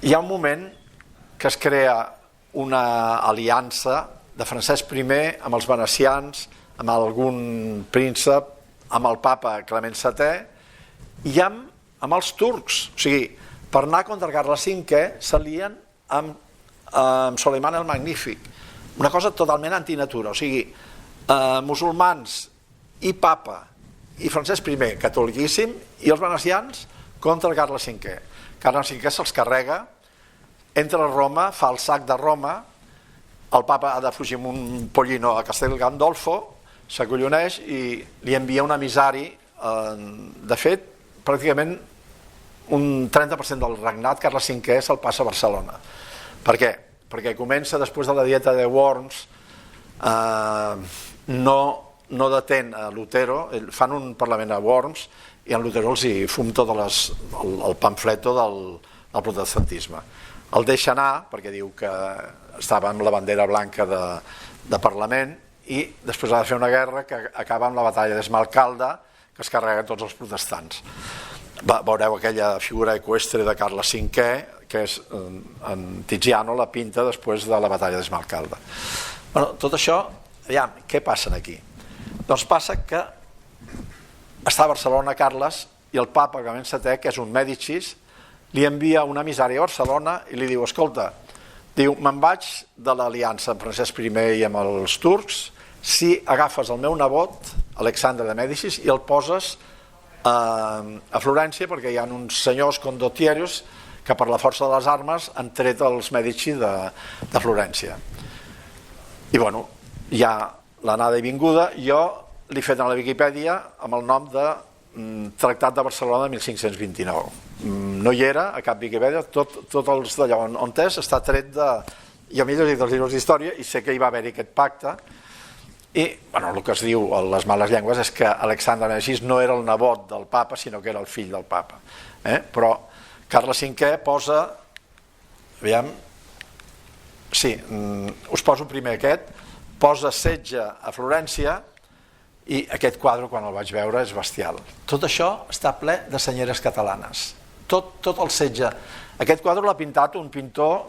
Hi ha un moment que es crea una aliança de Francesc I amb els venecians, amb algun príncep, amb el papa Clement VII i amb els turcs. O sigui, per anar contra Carles V s'alien amb Soleiman el Magnífic. Una cosa totalment antinatura. O sigui, musulmans i papa i Francesc I, catoliquíssim, i els venecians contra Carles V. Carles V se'ls carrega, entra a Roma, fa el sac de Roma, el papa ha de fugir amb un pollino a Castel Gandolfo, s'acolloneix i li envia un emissari. De fet, pràcticament un 30% del regnat Carles V se'l passa a Barcelona. Per què? Perquè comença després de la dieta de Worms, no detén a Lutero, fan un parlament a Worms i en Lutero els hi fum tot el pamfleto del protestantisme. El deixa anar perquè diu que estava amb la bandera blanca de Parlament i després ha de fer una guerra que acaba amb la batalla d'Esmalcalda, que es carrega tots els protestants. Veureu aquella figura eqüestre de Carles V, que és en Tiziano, la pinta després de la batalla d'Esmalcalda. Tot això, aviam, què passa aquí? Doncs passa que està a Barcelona Carles i el papa Clement VII, que és un Mèdicis, li envia un emissari a Barcelona i li diu, escolta, me'n vaig de l'aliança amb Francesc I i amb els turcs si agafes el meu nebot, Alexandre de Mèdicis, i el poses a Florència, perquè hi ha uns senyors condottierios que per la força de les armes han tret els Mèdici de Florència. I hi ha l'anada i vinguda. Jo l'he fet a la Viquipèdia amb el nom de Tractat de Barcelona de 1529. No hi era a cap Viquipèdia, tot els d'allò on és està tret de... Jo m'he llegit els llibres d'història i sé que hi va haver-hi aquest pacte i el que es diu a les males llengües és que Alexandre Mèdicis no era el nebot del papa, sinó que era el fill del papa. Però Carles V posa... Aviam... Sí, us poso primer aquest. Posa setge a Florència i aquest quadre, quan el vaig veure, és bestial. Tot això està ple de senyeres catalanes. Tot el setge. Aquest quadre l'ha pintat un pintor,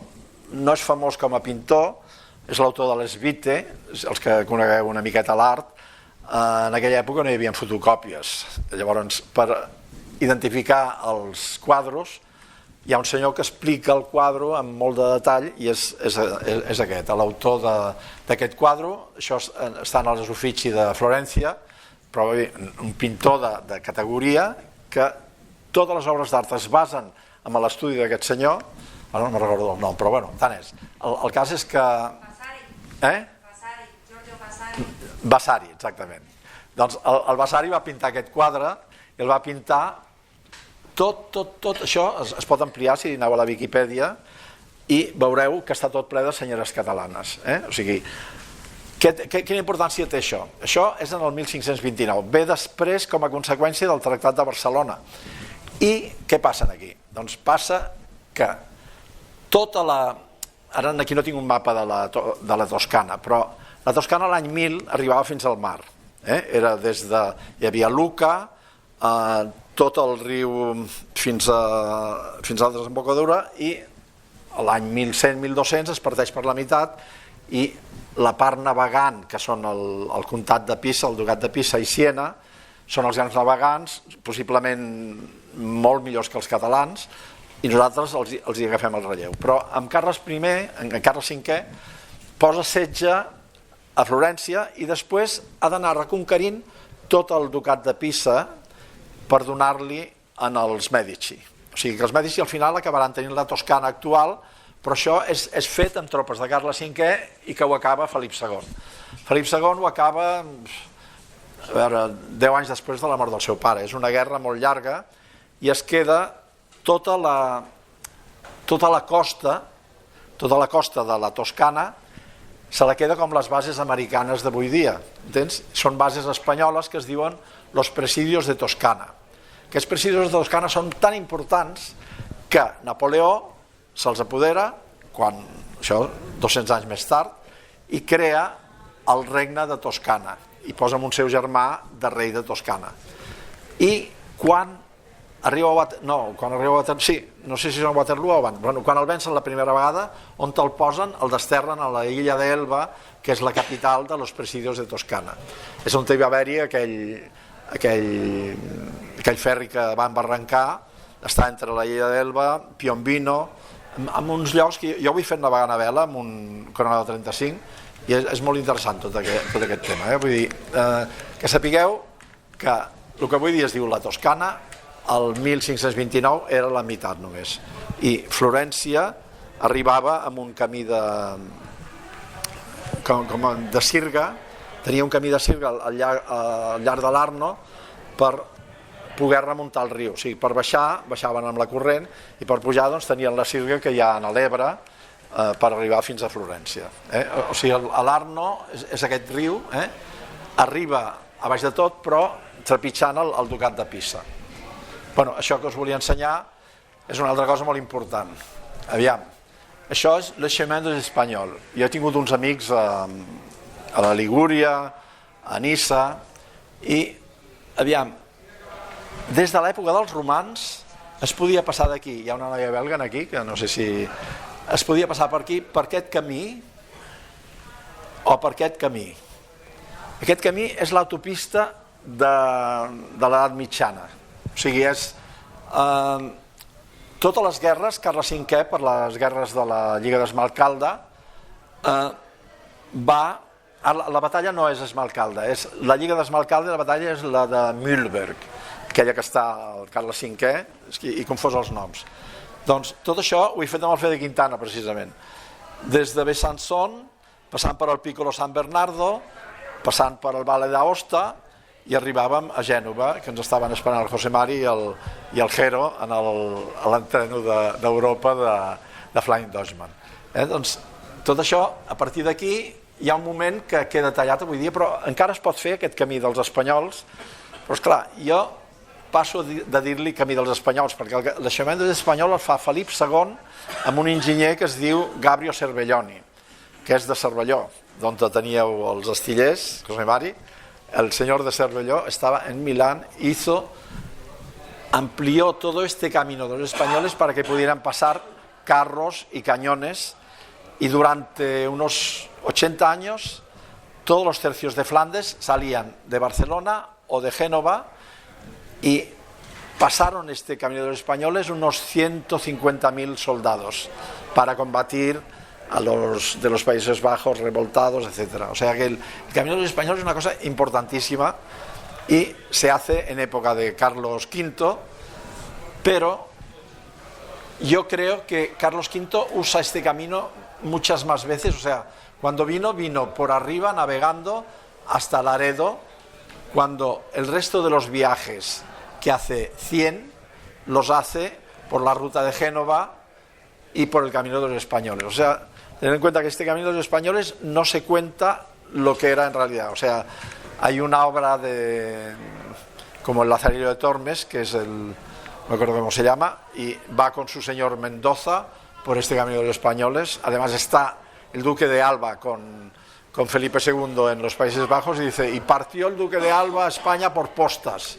no és famós com a pintor, és l'autor de l'Esvite, els que conegueu una miqueta l'art. En aquella època no hi havia fotocòpies. Llavors, per identificar els quadres, hi ha un senyor que explica el quadre amb molt de detall i és aquest, l'autor d'aquest quadre. Això està en els oficis de Florència, però un pintor de categoria que totes les obres d'art es basen en l'estudi d'aquest senyor. No me'n recordo el nom, però tant és. El cas és que... Vasari, exactament. Doncs el Vasari va pintar aquest quadre i el va pintar... Tot això es pot ampliar si aneu a la Viquipèdia i veureu que està tot ple de senyeres catalanes. O sigui, Quina importància té això? Això és en el 1529, ve després com a conseqüència del Tractat de Barcelona. I què passa aquí? Doncs passa que tota la... Ara aquí no tinc un mapa de la Toscana, però la Toscana l'any 1000 arribava fins al mar. Era des de... Hi havia Lucca, tot el riu fins a la desembocadura, i l'any 1100-1200 es parteix per la meitat i la part navegant, que són el comtat de Pisa, el ducat de Pisa i Siena, són els grans navegants, possiblement molt millors que els catalans, i nosaltres els hi agafem el relleu. Però amb Carles I, en Carles V, posa setge a Florència i després ha d'anar reconquerint tot el ducat de Pisa per donar-li als Mèdici. O sigui que els Mèdici al final acabaran tenint la Toscana actual, però això és fet amb tropes de Carles V i que ho acaba Felip II. Felip II ho acaba 10 anys després de la mort del seu pare. És una guerra molt llarga i es queda tota la costa de la Toscana se la queda com les bases americanes d'avui dia. Entens? Són bases espanyoles que es diuen los presidios de Toscana. Aquests presidios de Toscana són tan importants que Napoleó se'ls apodera, això 200 anys més tard, i crea el regne de Toscana i posa amb un seu germà de rei de Toscana. I quan arriba a Waterloo, sí, no sé si és a Waterloo o abans, quan el vencen la primera vegada, on te'l posen, el desterren a la illa d'Elba, que és la capital de los presidios de Toscana. És on hi va haver-hi aquell ferri que va embarrancar, està entre la illa d'Elba, Piombino, en uns llocs que jo ho he fet navegant a vela amb un Coronado 35 i és molt interessant tot aquest tema. Vull dir, que sapigueu que el que avui dia es diu la Toscana, el 1529 era la meitat només, i Florència arribava amb un camí de sirga, tenia un camí de sirga al llarg de l'Arno per poder remuntar el riu, o sigui, per baixar, baixaven amb la corrent, i per pujar tenien la sirga que hi ha a l'Ebre per arribar fins a Florència. O sigui, l'Arno és aquest riu, arriba a baix de tot, però trepitjant el ducat de Pisa. Bueno, això que us volia ensenyar és una altra cosa molt important. Aviam, això és le chemin des Espanyol. Jo he tingut uns amics a la Ligúria, a Niça, i aviam, des de l'època dels romans es podia passar d'aquí, hi ha una noia belga aquí, que no sé si es podia passar per aquí, per aquest camí o per aquest camí. Aquest camí és l'autopista de l'edat mitjana. O sigui, és totes les guerres, Carles V, per les guerres de la Lliga d'Esmalcalda, la batalla no és Esmalcalda, és la Lliga d'Esmalcalda, i la batalla és la de Mühlberg, aquella que està al Carles V, i confós els noms. Doncs tot això ho he fet amb el Fede Quintana, precisament. Des de Besançon, passant per el Piccolo San Bernardo, passant per el Valle d'Aosta, i arribàvem a Gènova, que ens estaven esperant el José Mari i el Jero a l'entreno d'Europa de Flying Dutchman. Doncs tot això, a partir d'aquí, hi ha un moment que queda tallat avui dia, però encara es pot fer aquest camí dels espanyols. Però esclar, jo passo de dir-li camí dels espanyols, perquè el chemin des Espanyol el fa Felip II amb un enginyer que es diu Gabrio Cervelloni, que és de Cervelló, d'on teníeu els astillers, José Mari. El señor de Cervelló estaba en Milán, amplió todo este camino de los españoles para que pudieran pasar carros y cañones, y durante unos 80 años todos los tercios de Flandes salían de Barcelona o de Génova y pasaron este camino de los españoles unos 150.000 soldados para combatir a los de los Países Bajos revoltados, etc. O sea que el camino de los españoles es una cosa importantísima y se hace en época de Carlos V, pero yo creo que Carlos V usa este camino muchas más veces. O sea, cuando vino por arriba navegando hasta Laredo, cuando el resto de los viajes que hace 100 los hace por la ruta de Génova y por el camino de los españoles. O sea, tener en cuenta que este camino de los españoles no se cuenta lo que era en realidad. O sea, hay una obra como el Lazarillo de Tormes, que es no me acuerdo cómo se llama, y va con su señor Mendoza por este camino de los españoles. Además está el duque de Alba con Felipe II en los Países Bajos, y dice, y partió el duque de Alba a España por postas.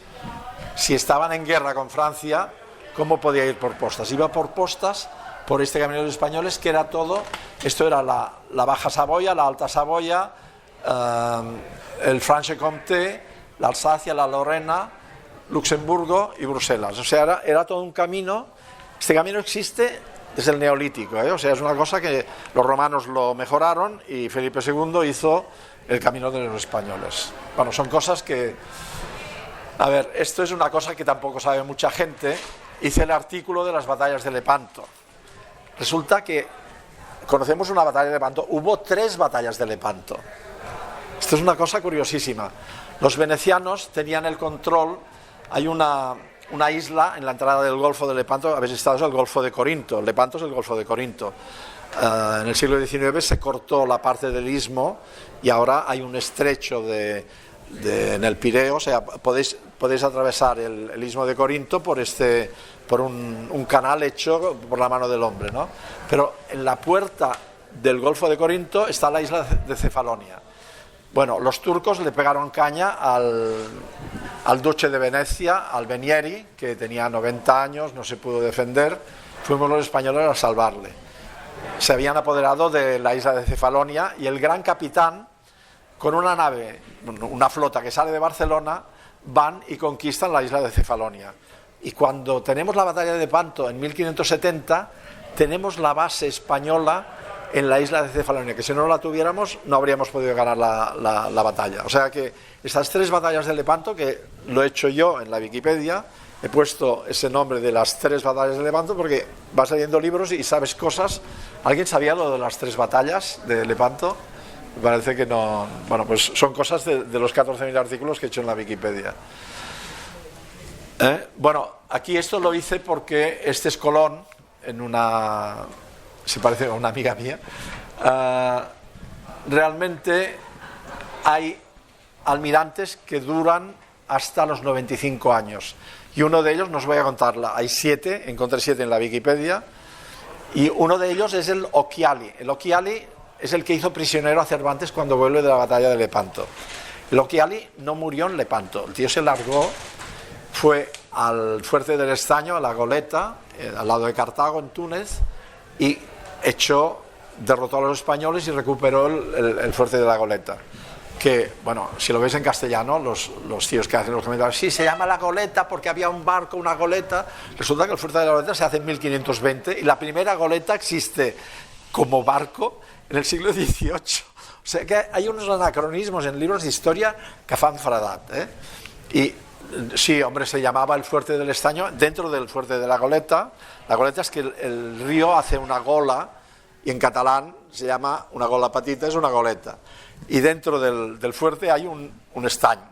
Si estaban en guerra con Francia, ¿cómo podía ir por postas? Iba por postas por este camino de los españoles, que era todo, esto era la Baja Saboya, la Alta Saboya, el Franche-Comté, la Alsacia, la Lorena, Luxemburgo y Bruselas. O sea, era todo un camino. Este camino existe desde el Neolítico, o sea, es una cosa que los romanos lo mejoraron y Felipe II hizo el camino de los españoles. Bueno, son cosas que... A ver, esto es una cosa que tampoco sabe mucha gente. Hice el artículo de las batallas de Lepanto. Resulta que conocemos una batalla de Lepanto. Hubo 3 batallas de Lepanto. Esto es una cosa curiosísima. Los venecianos tenían el control. Hay una isla en la entrada del Golfo de Lepanto. Habéis estado, es el Golfo de Corinto. Lepanto es el Golfo de Corinto. En el siglo XIX se cortó la parte del istmo y ahora hay un estrecho en el Pireo. O sea, podéis atravesar el istmo de Corinto por un canal hecho por la mano del hombre, ¿no? Pero en la puerta del Golfo de Corinto está la isla de Cefalonia. Bueno, los turcos le pegaron caña al duque de Venecia, al Venieri, que tenía 90 años, no se pudo defender. Fuimos los españoles a salvarle. Se habían apoderado de la isla de Cefalonia y el gran capitán, con una nave, una flota que sale de Barcelona, van y conquistan la isla de Cefalonia. Y cuando tenemos la batalla de Lepanto en 1570, tenemos la base española en la isla de Cefalonia, que si no la tuviéramos no habríamos podido ganar la batalla. O sea que estas 3 batallas de Lepanto, que lo he hecho yo en la Wikipedia, he puesto ese nombre de las 3 batallas de Lepanto porque vas leyendo libros y sabes cosas. ¿Alguien sabía lo de las 3 batallas de Lepanto? Me parece que no. Bueno, pues son cosas de los 14.000 artículos que he hecho en la Wikipedia. Bueno, aquí esto lo hice porque este es Colón, se parece a una amiga mía. Realmente hay almirantes que duran hasta los 95 años. Y uno de ellos, no os voy a contarla, hay 7, encontré 7 en la Wikipedia, y uno de ellos es el Occhiali. El Occhiali es el que hizo prisionero a Cervantes cuando vuelve de la batalla de Lepanto. El Occhiali no murió en Lepanto, el tío se largó, fue al fuerte del Estaño, a la Goleta, al lado de Cartago, en Túnez, y derrotó a los españoles y recuperó el fuerte de la Goleta. Que, bueno, si lo veis en castellano, los tíos que hacen los comentarios, sí, se llama la Goleta porque había un barco, una goleta. Resulta que el fuerte de la Goleta se hace en 1520 y la primera goleta existe como barco en el siglo XVIII. O sea que hay unos anacronismos en libros de historia que fan fradat. Y sí, hombre, se llamaba el fuerte del Estaño dentro del fuerte de la Goleta. La goleta es que el río hace una gola y en catalán se llama una gola petita, es una goleta. Y dentro del fuerte hay un estaño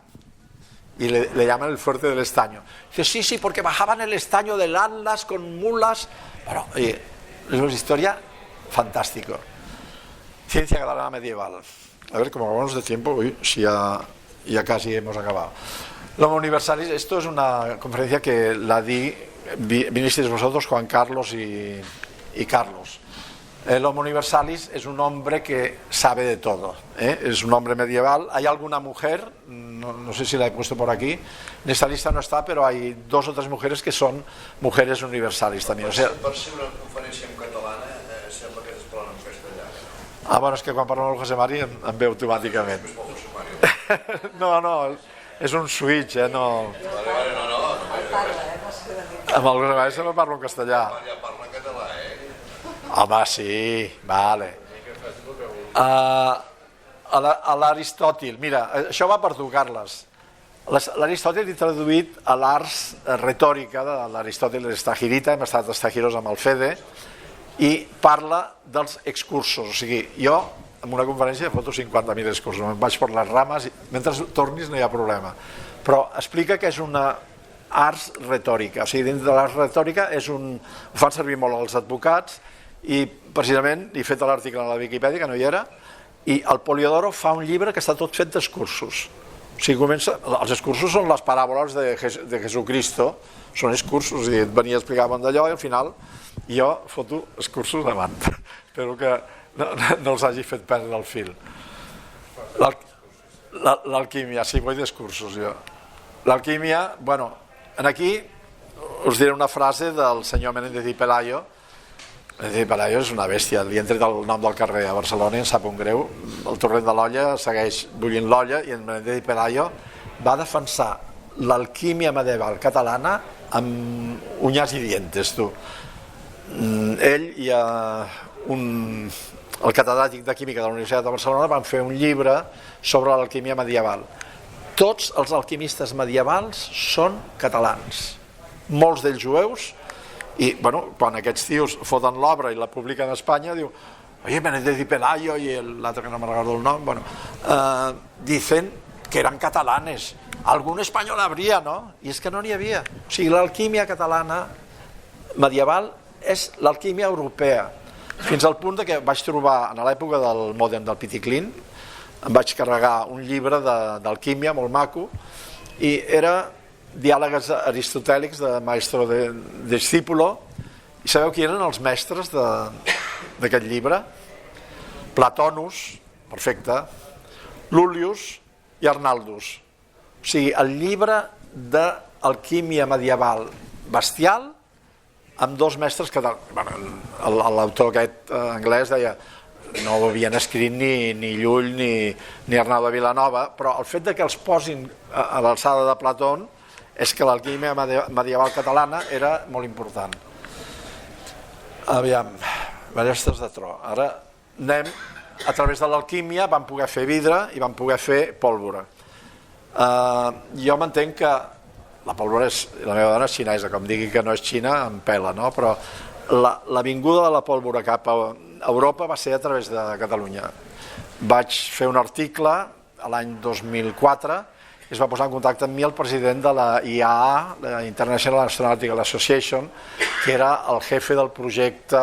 y le llaman el fuerte del Estaño. Dice, sí, porque bajaban el estaño del Atlas con mulas. Bueno, oye, es historia fantástico. Ciencia catalana medieval. A ver, como vamos de tiempo, si ya casi hemos acabado. L'Homo Universalis, esto es una conferencia que la vinisteis vosotros, Juan Carlos y Carlos. El Homo Universalis es un hombre que sabe de todo, es un hombre medieval. Hay alguna mujer, no sé si la he puesto por aquí, en esta lista no està, però hi ha 2 o 3 mujeres que són mujeres universalis també. O sea, per ser una conferència en catalana sembla que es parla en castellà. Bueno, és que quan parlo amb el José Mari em ve automàticament. No, és un switch, no. Amb el José Mari sempre parlo en castellà. Ja parla en català, Home, sí, vale. A l'Aristòtil, mira, això va per tu, Carles. L'Aristòtil he traduït a l'Ars retòrica de l'Aristòtil Estagirita, hem estat estagiros amb el Fede, i parla dels excursos. O sigui, jo en una conferència foto 50.000 excursos, me'n vaig per les rames, mentre tornis no hi ha problema. Però explica que és una ars retòrica, o sigui, dintre de l'ars retòrica ho fan servir molt els advocats, i precisament he fet l'article a la Wikipedia, que no hi era, I el Poliodoro fa un llibre que està tot fet d'excursos. O sigui, els excursos són les paràboles de Jesucristo, són excursos, i et venia a explicar d'allò i al final jo foto excursos davant. Espero que no els hagi fet perdre el fil. L'alquímia, sí, vull d'excursos jo. L'alquímia, bueno, aquí us diré una frase del senyor Menéndez y Pelayo. Menéndez y Pelayo és una bèstia, li han tret el nom del carrer a Barcelona i em sap un greu. El torrent de l'olla segueix bullint l'olla i en Menéndez y Pelayo va defensar l'alquímia medieval catalana amb uñas i dientes, tu. Ell i el catedràtic de química de la Universitat de Barcelona van fer un llibre sobre l'alquímia medieval. Tots els alquimistes medievals són catalans, molts d'ells jueus, i bueno, quan aquests tios foten l'obra i la publiquen a Espanya, diu, oye, Menéndez y Pelayo i l'altre que no me recordo el nom, bueno, dicen que eren catalanes, algun espanyol habría, ¿no? I és que no n'hi havia. O sigui, l'alquímia catalana medieval és l'alquímia europea, fins al punt que vaig trobar, a l'època del Modern del Piticlin, em vaig carregar un llibre d'alquímia molt maco, i era diàlegs aristotèlics de maestro de discípulo, i sabeu qui eren els mestres d'aquest llibre? Platonus, perfecte, Lullius i Arnaldus. O sigui, el llibre d'alquímia medieval bestial amb dos mestres que l'autor aquest anglès deia no ho havien escrit ni Llull ni Arnau de Vilanova, però el fet que els posin a l'alçada de Platón és que l'alquímia medieval catalana era molt important. Aviam, ballestes de tro. Ara anem, a través de l'alquímia vam poder fer vidre i vam poder fer pólvora. Jo m'entenc que la pólvora la meva dona és xinesa, com digui que no és Xina em pela, no? Però la vinguda de la pólvora cap a Europa va ser a través de Catalunya. Vaig fer un article l'any 2004, es va posar en contacte amb mi el president de la IAA, la International Astronautical Association, que era el jefe del projecte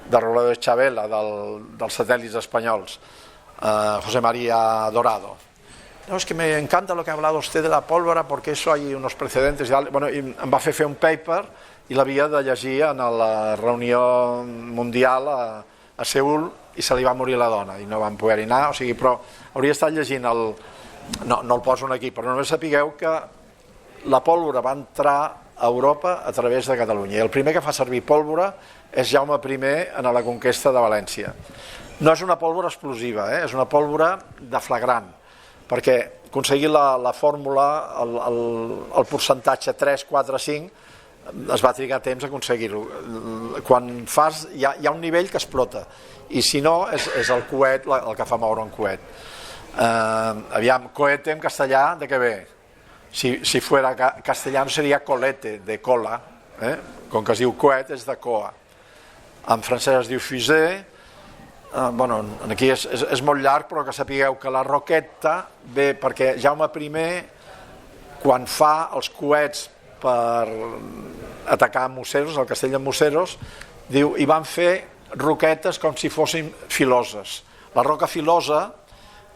de Rolando de Chavela, dels satèl·lits espanyols, José María Dorado. No, es que me encanta lo que ha hablado usted de la pólvora porque eso hay unos precedentes. Bueno, i em va fer un paper i l'havia de llegir en la reunió mundial a Seül i se li va morir la dona i no van poder-hi anar, o sigui, però hauria estat llegint no el poso aquí, però només sapigueu que la pólvora va entrar a Europa a través de Catalunya i el primer que fa servir pólvora és Jaume I en la conquesta de València. No és una pólvora explosiva, és una pólvora de flagrant, perquè aconseguir la fórmula, el percentatge 3, 4, 5, es va trigar temps a aconseguir-ho. Quan fas, hi ha un nivell que explota, i si no, és el coet el que fa moure un coet. Aviam, cohete en castellà, de què ve? Si fuera castellano seria colete, de cola, com que es diu coet és de coa. En francès es diu fusée. Bueno, aquí és molt llarg, però que sapigueu que la roqueta ve perquè Jaume I, quan fa els coets per atacar Museros, el castell de Museros, diu, i van fer roquetes com si fossin filoses. La roca filosa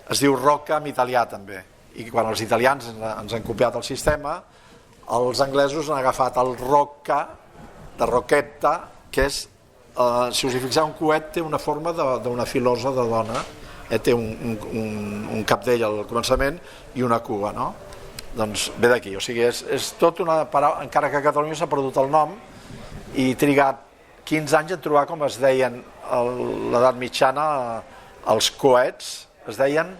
es diu roca en italià també, i quan els italians ens han copiat el sistema, els anglesos han agafat el roca, de roqueta, que és, si us hi fixeu, un coet té una forma d'una filosa de dona, té un capdell al començament i una cua, no? Doncs ve d'aquí, o sigui, és tot una paraula, encara que a Catalunya s'ha perdut el nom i trigat 15 anys a trobar com es deien a l'edat mitjana els coets, es deien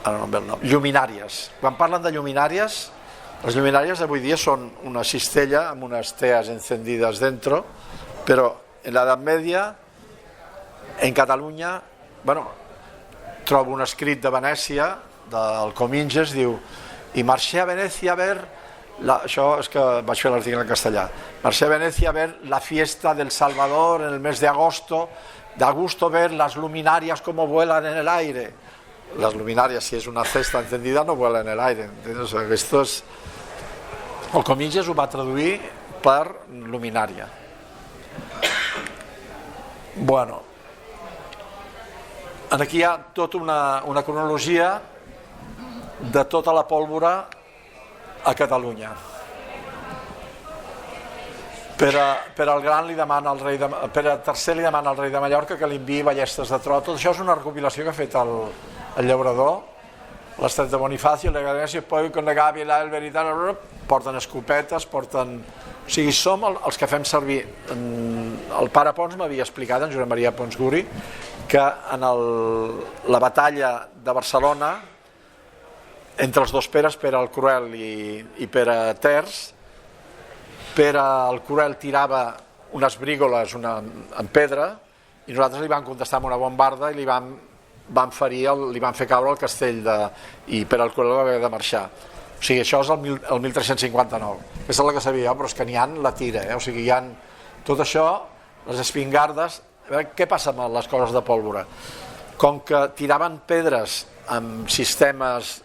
ara no em ve el nom, lluminàries. Quan parlen de lluminàries, les lluminàries avui dia són una cistella amb unes teas encendidas dentro, però en l'edat media en Catalunya, bueno, trobo un escrit de Venècia del Cominges, diu, i marxé a Venècia a ver, això és que vaig fer l'article en castellà, marxé a Venècia a ver la fiesta del Salvador en el mes de agosto, da gusto ver las luminarias como vuelan en el aire. Las luminarias, si es una cesta encendida, no vuelan en el aire. Esto es... El Cominges ho va traduir per luminària. Bueno, Aquí hi ha tota una cronologia de tota la pólvora a Catalunya. Pere el Gran li demana al rei Pere III li demana al rei de Mallorca que li enviï ballestes de tro. Tot això és una recopilació que ha fet el llaurador, l'Estret de Bonifacio, la Gràcia, poi con la gàbia, el veritat, porten escopetes, porten... O sigui, som els que fem servir... El pare Pons m'havia explicat, en Josep Maria Pons Guri, que en la batalla de Barcelona, entre els dos Peres, Pere el Cruel i Pere Terç, Pere el Cruel tirava unes brígoles en pedra i nosaltres li vam contestar amb una bombarda i li vam ferir, li vam fer caure el castell i Pere el Cruel va haver de marxar. O sigui, això és el 1359. Aquesta és la que sabia jo, però és que n'hi ha la tira, o sigui, hi ha tot això, les espingardes. A veure, què passa amb les coses de pólvora? Com que tiraven pedres amb sistemes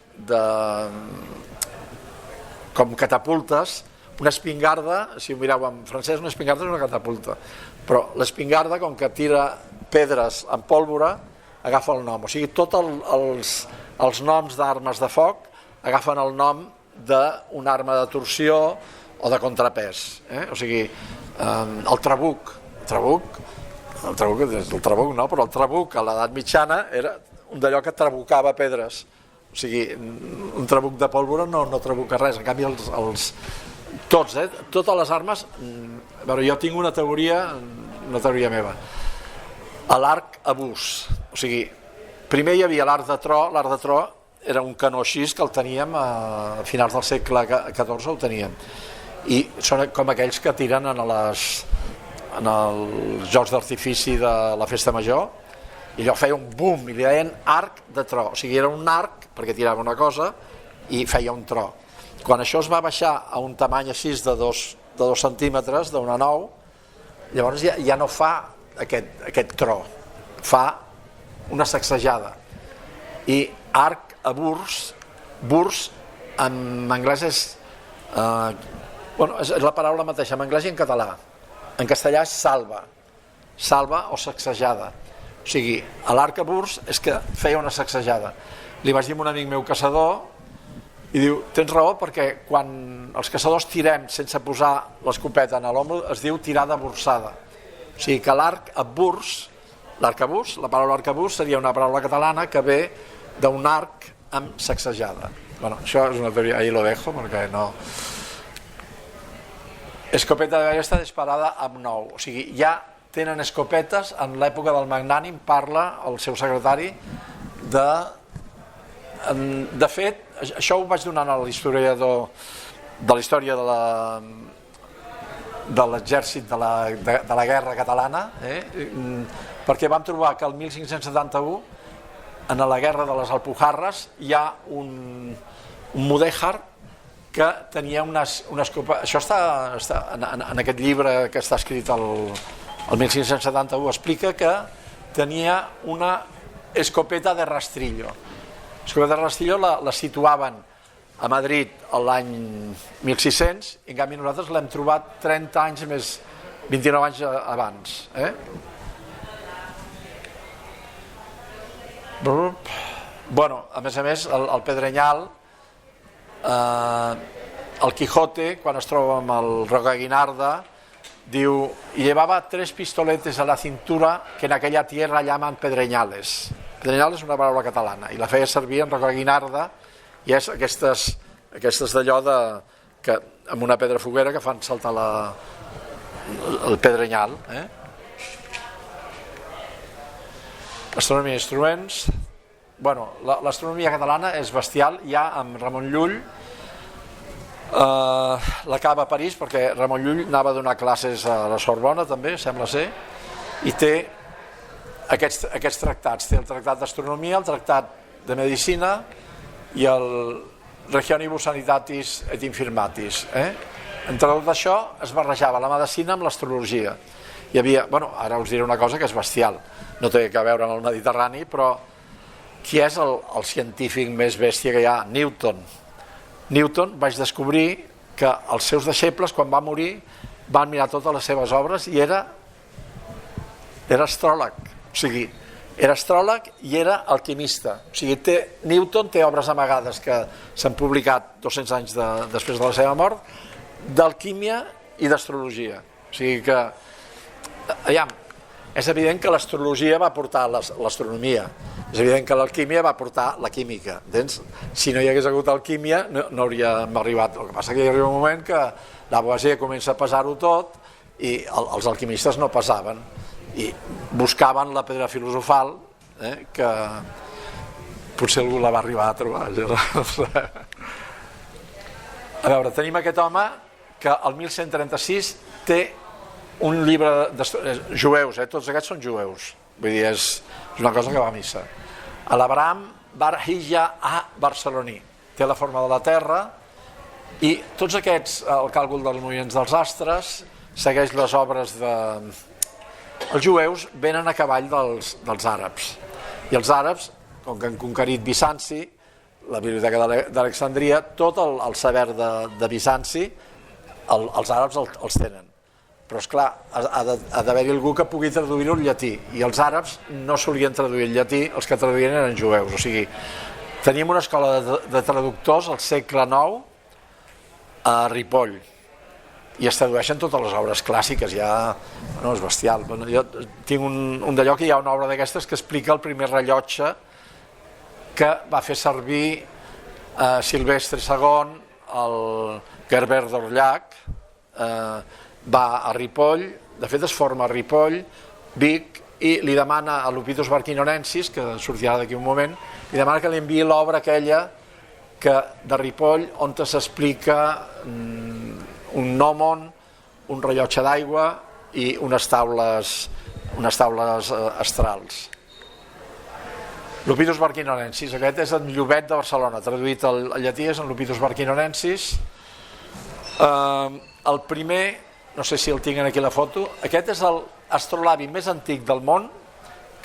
com catapultes, una espingarda, si ho mireu en francès, una espingarda és una catapulta, però l'espingarda, com que tira pedres amb pólvora, agafa el nom. O sigui, tots els noms d'armes de foc agafen el nom d'una arma de torsió o de contrapès. O sigui, el trabuc no, però el trabuc a l'edat mitjana era un d'allò que trabucava pedres. O sigui, un trabuc de pólvora no trabuca res, en canvi totes les armes... A veure, jo tinc una teoria meva. L'arc abús. O sigui, primer hi havia l'arc de tro. L'arc de tro era un canó així que el teníem a finals del segle XIV, el teníem. I són com aquells que tiren en els jocs d'artifici de la festa major, i allò feia un boom, i li deien arc de tro. O sigui, era un arc, perquè tirava una cosa, i feia un tro. Quan això es va baixar a un tamany així de 2 centímetres, d'una 9, llavors ja no fa aquest tro, fa una sacsejada. I arc a burs en anglès és la paraula mateixa, en anglès i en català. En castellà és salva o sacsejada. O sigui, l'arc a burs és que feia una sacsejada. Li vaig dir a un amic meu caçador, i diu, tens raó, perquè quan els caçadors tirem sense posar l'escopeta en l'ombro es diu tirada bursada. O sigui que l'arc a burs, la paraula arc a burs seria una paraula catalana que ve d'un arc amb sacsejada. Bueno, això és una teoria, ahí lo dejo, perquè no... Escopeta de ballesta disparada amb 9. O sigui, ja tenen escopetes, en l'època del Magnànim parla el seu secretari de fet, això ho vaig donant a l'historiador de la història de l'exèrcit de la guerra catalana, perquè vam trobar que el 1571, en la guerra de les Alpujarres, hi ha un mudèjar que tenia una escopeta. Això està en aquest llibre que està escrit el 1571, explica que tenia una escopeta de rastrillo. L'escopeta de rastrillo la situaven a Madrid l'any 1600 i en canvi nosaltres l'hem trobat 30 anys més, 29 anys abans. Bueno, a més, el Pedrenyal, el Quijote, quan es troba amb el Rocaguinarda, diu, llevaba 3 pistoletes a la cintura que en aquella tierra llaman pedreñales. Pedrenyal és una paraula catalana i la feia servir en Rocaguinarda, i és aquestes d'allò amb una pedra foguera que fan saltar el pedrenyal. Astronomia i instruments. Bueno, l'astronomia catalana és bestial. Ja amb Ramon Llull l'acaba a París, perquè Ramon Llull anava a donar classes a la Sorbona també, sembla ser, i té aquests tractats. Té el tractat d'astronomia, el tractat de medicina i el Regionibus Sanitatis et Infirmatis. Entre tot això es barrejava la medicina amb l'astrologia. Hi havia, ara us diré una cosa que és bestial, no té a veure amb el Mediterrani, però qui és el científic més bèstia que hi ha? Newton. Vaig descobrir que els seus deixebles, quan va morir, van mirar totes les seves obres i era astròleg. O sigui, Era astròleg i era alquimista. O sigui, Newton té obres amagades que s'han publicat 200 anys després de la seva mort, d'alquímia i d'astrologia. O sigui que, és evident que l'astrologia va portar l'astronomia, és evident que l'alquímia va portar la química. Si no hi hagués hagut alquímia no hauríem arribat. El que passa que hi arriba un moment que Lavoisier comença a pesar-ho tot i els alquimistes no pesaven i buscaven la pedra filosofal, que potser algú la va arribar a trobar. A veure, tenim aquest home que el 1136 té un llibre jueus, tots aquests són jueus, vull dir, és una cosa que va a missa. L'Abraham Bar Hija a Barceloní, té la forma de la Terra i tots aquests, el càlcul dels moviments dels astres, segueix les obres de... Els jueus venen a cavall dels àrabs i els àrabs, com que han conquerit Bizanci, la biblioteca d'Alexandria, tot el saber de Bizanci els àrabs els tenen, però esclar, ha d'haver-hi algú que pugui traduir-ho al llatí i els àrabs no solien traduir el llatí, els que traduïen eren jueus. O sigui, teníem una escola de traductors al segle IX a Ripoll i es tradueixen totes les obres clàssiques, ja no, és bestial. Jo tinc un d'allò que hi ha una obra d'aquestes que explica el primer rellotge que va fer servir Silvestre II, el Gerber d'Orllac, va a Ripoll, de fet es forma a Ripoll, Vic, i li demana a l'Opidus Barquinonensis, que sortirà d'aquí un moment, li demana que li enviï l'obra aquella de Ripoll on s'explica un gnòmon, un rellotge d'aigua i unes taules astrals. L'Opidus Barquinonensis, aquest és en Llobet de Barcelona, traduït al llatí és en l'Opidus Barquinonensis. El primer, no sé si el tinc aquí la foto, aquest és l'astrolabi més antic del món,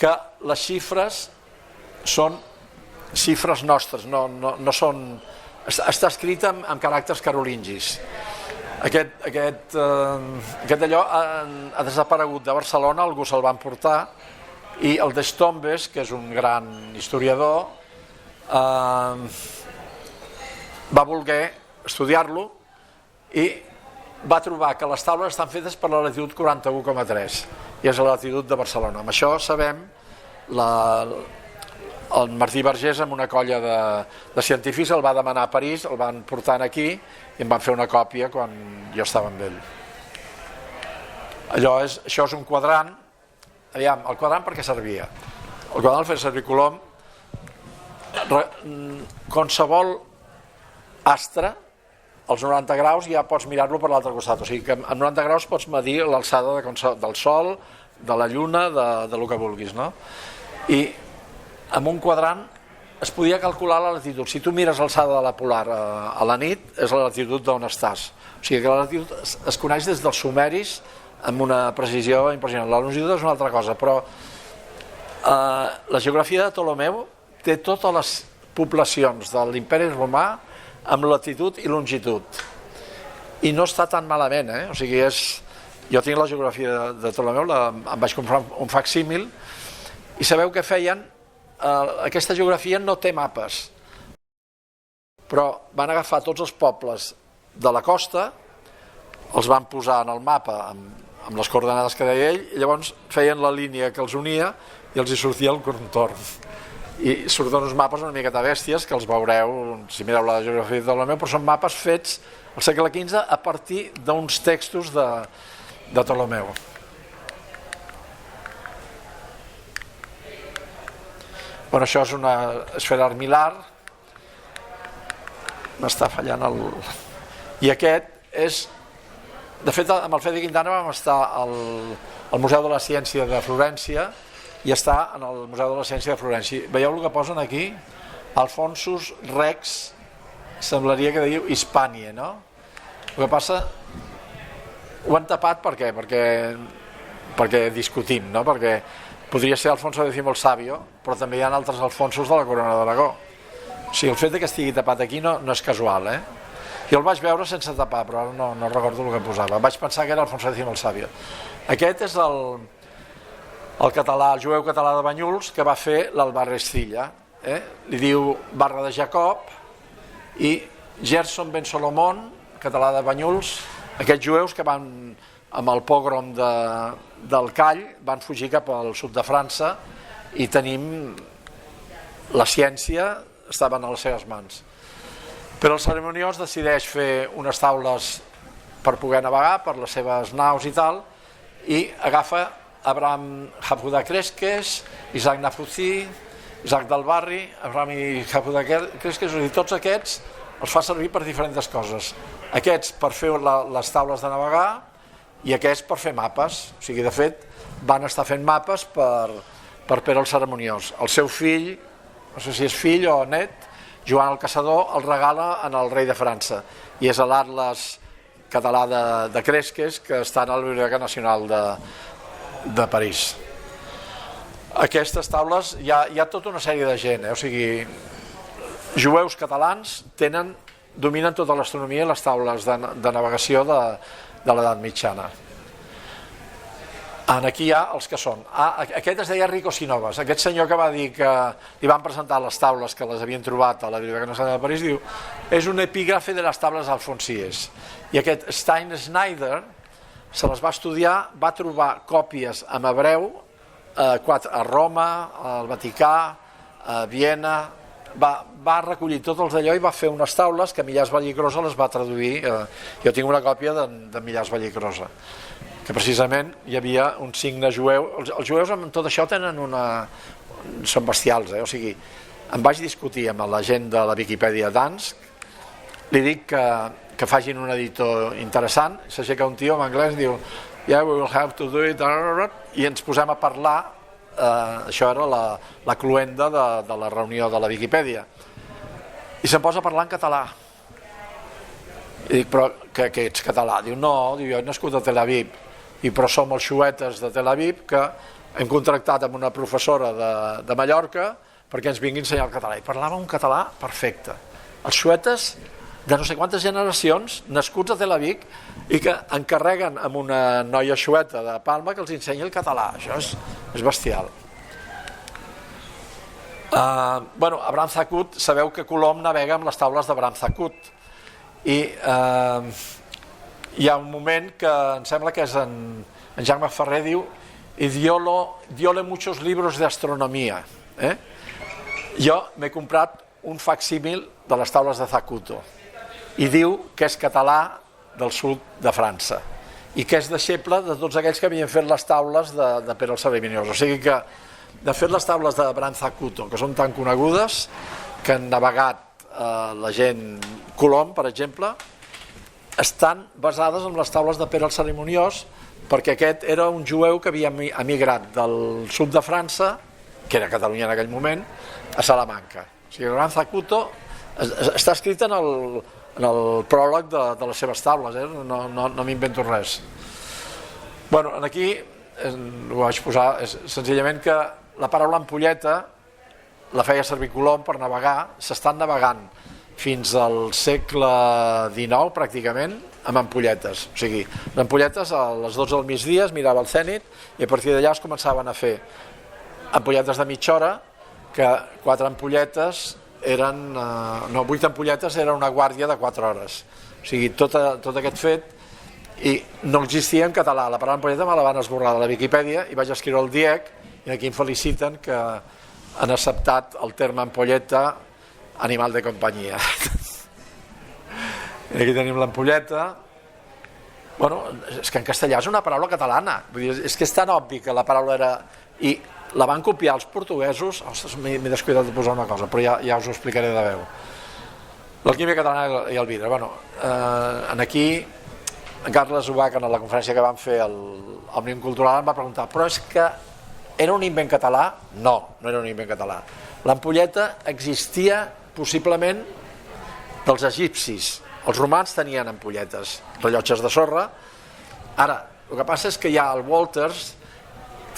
que les xifres són xifres nostres, no són... Està escrit amb caràcters carolingis. Aquest allò ha desaparegut de Barcelona, algú se'l va emportar, i el Destombes, que és un gran historiador, va voler estudiar-lo i va trobar que les taules estan fetes per la latitud 41,3 i és la latitud de Barcelona. Amb això sabem, el Martí Vergés amb una colla de científics el va demanar a París, el van portar aquí i em van fer una còpia quan jo estava amb ell. Això és un quadrant. Aviam, el quadrant per què servia? El quadrant el feia servir Colom. Qualsevol astre, als 90 graus ja pots mirar-lo per l'altre costat, o sigui que a 90 graus pots medir l'alçada del Sol, de la Lluna, de lo que vulguis, no? I amb un quadrant es podia calcular la latitud. Si tu mires l'alçada de la polar a la nit, és la latitud d'on estàs. O sigui que la latitud es coneix des dels sumeris amb una precisió impressionant. La longitud és una altra cosa, però la geografia de Ptolemeu té totes les poblacions de l'imperi romà amb latitud i longitud. I no està tan malament, O sigui, jo tinc la geografia de Ptolemeu, em vaig comprar un facsímil, i sabeu què feien? Aquesta geografia no té mapes, però van agafar tots els pobles de la costa, els van posar en el mapa amb les coordenades que deia ell, i llavors feien la línia que els unia i els hi sortia el contorn. I surten uns mapes una miqueta bèsties que els veureu si mireu la geografia de Ptolemeu, però són mapes fets al segle XV a partir d'uns textos de Ptolemeu. Bueno, això és una esfera armilar, m'està fallant el... I aquest és... De fet, amb el Fede Quintana vam estar al Museu de la Ciència de Florència i està en el Museu de la Ciència de Florència. Veieu el que posen aquí? Alfonsus Rex, semblaria que diu Hispània, no? El que passa... Ho han tapat per què? Perquè discutim, no? Perquè podria ser Alfonso X el Sàvio, però també hi ha altres Alfonsos de la Corona d'Aragó. O sigui, el fet que estigui tapat aquí no és casual, Jo el vaig veure sense tapar, però ara no recordo el que posava. Vaig pensar que era Alfonso X el Sàvio. Aquest és el jueu català de Banyuls, que va fer l'Albar Estilla. Li diu Barra de Jacob, i Gerson Ben Solomon, català de Banyuls, aquests jueus que van amb el pogrom del Call van fugir cap al sud de França, i tenim la ciència, estaven a les seves mans. Però el Cerimoniós decideix fer unes taules per poder navegar per les seves naus i tal, i agafa Abraham Japuda Cresques, Isaac Nafuzí, Isaac del Barri, Abraham i Japuda Cresques, i tots aquests els fa servir per diferents coses. Aquests per fer les taules de navegar i aquests per fer mapes. O sigui, de fet, van estar fent mapes per Pere el Cerimoniós. El seu fill, no sé si és fill o net, Joan el Caçador, el regala al rei de França, i és l'Atles català de Cresques, que està a la Biblioteca Nacional de París. Aquestes taules, hi ha tota una sèrie de gent, o sigui, jueus catalans dominen tota l'astronomia i les taules de navegació de l'edat mitjana. Aquí hi ha els que són. Aquest es deia Rico Sinovas, aquest senyor que va dir que li van presentar les taules que les havien trobat a la Biblioteca Nacional de París, diu, és un epígrafe de les tables alfonsíes. I aquest Stein Schneider se les va estudiar, va trobar còpies en hebreu a Roma, al Vaticà, a Viena, va recollir tots els d'allò i va fer unes taules que Millàs Vallicrosa les va traduir. Jo tinc una còpia de Millàs Vallicrosa, que precisament hi havia un signe jueu. Els jueus amb tot això són bestials, o sigui, em vaig discutir amb la gent de la Viquipèdia Dansk, li dic que facin un editor interessant, s'aixeca un tio en anglès i diu yeah, we will have to do it, i ens posem a parlar, això era la cluenda de la reunió de la Viquipèdia, i se'm posa a parlar en català. I dic, però que ets català? Diu, no, jo he nascut a Tel Aviv, però som els xuetes de Tel Aviv que hem contractat amb una professora de Mallorca perquè ens vingui a ensenyar el català. I parlava un català perfecte. Els xuetes de no sé quantes generacions, nascuts a Tel Aviv, i que encarreguen amb una noia xueta de Palma que els ensenyi el català. Això és bestial. Abraham Zakut, sabeu que Colom navega amb les taules d'Abraham Zakut, i hi ha un moment que em sembla que és en Jaume Ferrer, diu diole muchos libros de astronomía. Jo m'he comprat un facsímil de les taules de Zacuto i diu que és català del sud de França i que és deixeble de tots aquells que havien fet les taules de Pere el Cerimoniós. O sigui que, de fet, les taules d'Abraham Zacuto, que són tan conegudes, que han navegat la gent, Colom, per exemple, estan basades en les taules de Pere el Cerimoniós, perquè aquest era un jueu que havia emigrat del sud de França, que era Catalunya en aquell moment, a Salamanca. O sigui, Abraham Zacuto està escrit en el pròleg de les seves taules, no m'invento res. Aquí ho vaig posar, senzillament que la paraula ampolleta la feia servir Colom per navegar. S'estan navegant fins al segle XIX pràcticament amb ampolletes. O sigui, les ampolletes a les 12 del migdia es mirava el cènit i a partir d'allà es començaven a fer ampolletes de mitja hora, que 4 ampolletes eren, 8 ampolletes era una guàrdia de 4 hores. O sigui, tot aquest fet, i no existia en català. La paraula ampolleta me la van esborrar de la Viquipèdia i vaig escriure al DIEC, i aquí em feliciten que han acceptat el terme ampolleta, animal de companyia. I aquí tenim l'ampolleta. És que en castellà és una paraula catalana. Vull dir, és que és tan obvi que la paraula era... I la van copiar els portuguesos. Ostres, m'he descuidat de posar una cosa, però ja us ho explicaré de veu. L'alquímia catalana i el vidre. Aquí, en Carles Ubach, en la conferència que vam fer al Òmnium Cultural, em va preguntar, però és que era un invent català? No, no era un invent català. L'ampolleta existia possiblement dels egipcis. Els romans tenien ampolletes, rellotges de sorra. Ara, el que passa és que ja el Walters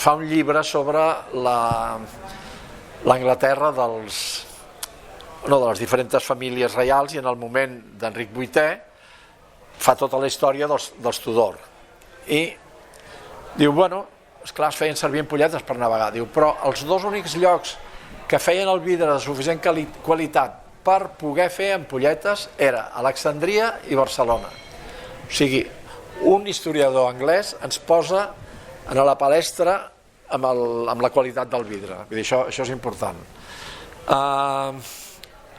fa un llibre sobre l'Anglaterra de les diferents famílies reials, i en el moment d'Enric VIII fa tota la història dels Tudor. I diu, esclar, es feien servir ampolletes per navegar. Diu, però els dos únics llocs que feien el vidre de suficient qualitat per poder fer ampolletes era Alexandria i Barcelona. O sigui, un historiador anglès ens posa en la palestra amb la qualitat del vidre. Vull dir, això és important.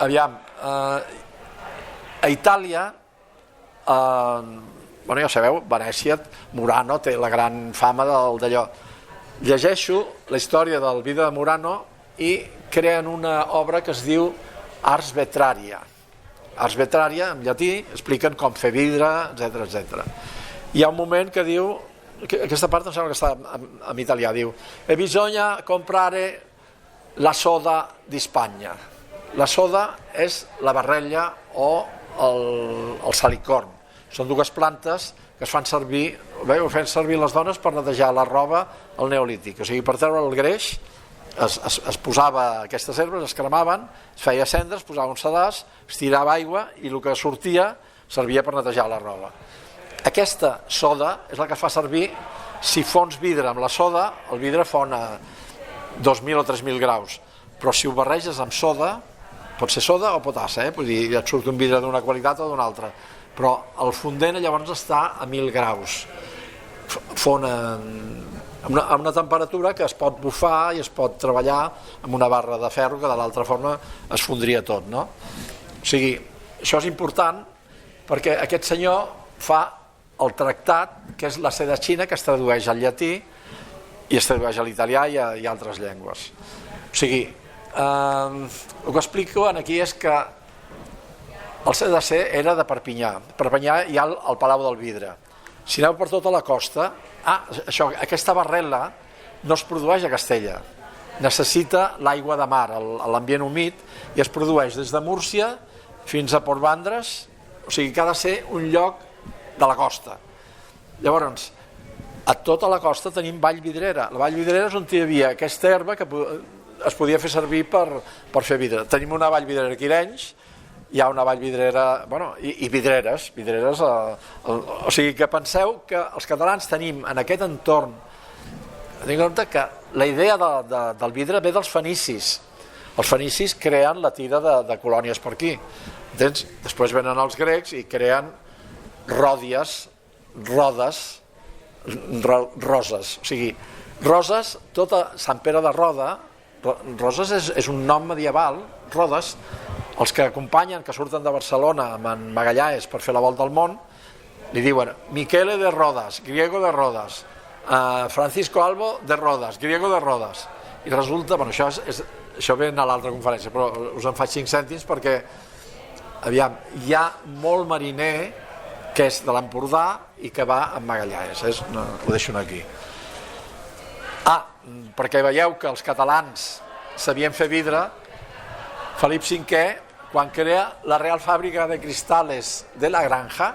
Aviam, a Itàlia, ja sabeu, Venècia, Murano té la gran fama d'allò. Llegeixo la història del vidre de Murano i creen una obra que es diu Ars Vetraria. Ars Vetraria, en llatí, expliquen com fer vidre, etc. Hi ha un moment que diu, aquesta part em sembla que està en italià, diu bisogna comprare la soda di Spagna. La soda és la barrella o el salicorn. Són dues plantes que es fan servir, ho feien servir les dones per netejar la roba al neolític. O sigui, per treure el greix es posava aquestes herbes, es cremaven, es feia cendra, es posava un sedàs, es tirava aigua i el que sortia servia per netejar la roba. Aquesta soda és la que es fa servir si fons vidre amb la soda, el vidre fon a 2.000 o 3.000 graus, però si ho barreges amb soda, pot ser soda o potassa, vull dir, ja et surt un vidre d'una qualitat o d'una altra, però el fondent llavors està a 1.000 graus, fon a una temperatura que es pot bufar i es pot treballar amb una barra de ferro que de l'altra forma es fondria tot, no? O sigui, això és important perquè aquest senyor fa el tractat, que és la seda xina, que es tradueix al llatí i es tradueix a l'italià i a altres llengües. O sigui, el que explico aquí és que el CDC era de Perpinyà. A Perpinyà hi ha el Palau del Vidre. Si aneu per tota la costa, aquesta barrel·la no es produeix a Castella. Necessita l'aigua de mar, l'ambient humit, i es produeix des de Múrcia fins a Port Vandres, o sigui que ha de ser un lloc de la costa. Llavors, a tota la costa tenim vall vidrera. La vall vidrera és on hi havia aquesta herba que es podia fer servir per fer vidre. Tenim una vall vidrera aquí a Arenys, hi ha una vall vidrera, i vidreres, o sigui que penseu que els catalans tenim en aquest entorn, tinc en compte que la idea del vidre ve dels fenicis. Els fenicis creen la tira de colònies per aquí. Després venen els grecs i creen ròdies, rodes, roses. O sigui, roses, tota Sant Pere de Roda, Roses és un nom medieval, Rodes, els que acompanyen, que surten de Barcelona amb en Magallanes per fer la volta al món, li diuen Michele de Rodas, griego de Rodas, Francisco Albo de Rodas, griego de Rodas. I resulta, això ve a l'altra conferència, però us en faig 5 cèntims perquè, aviam, hi ha molt mariner que és de l'Empordà i que va amb Magallanes. Ho deixo aquí. Perquè veieu que els catalans sabien fer vidre, Felip V, quan crea la Real Fàbrica de Cristales de la Granja,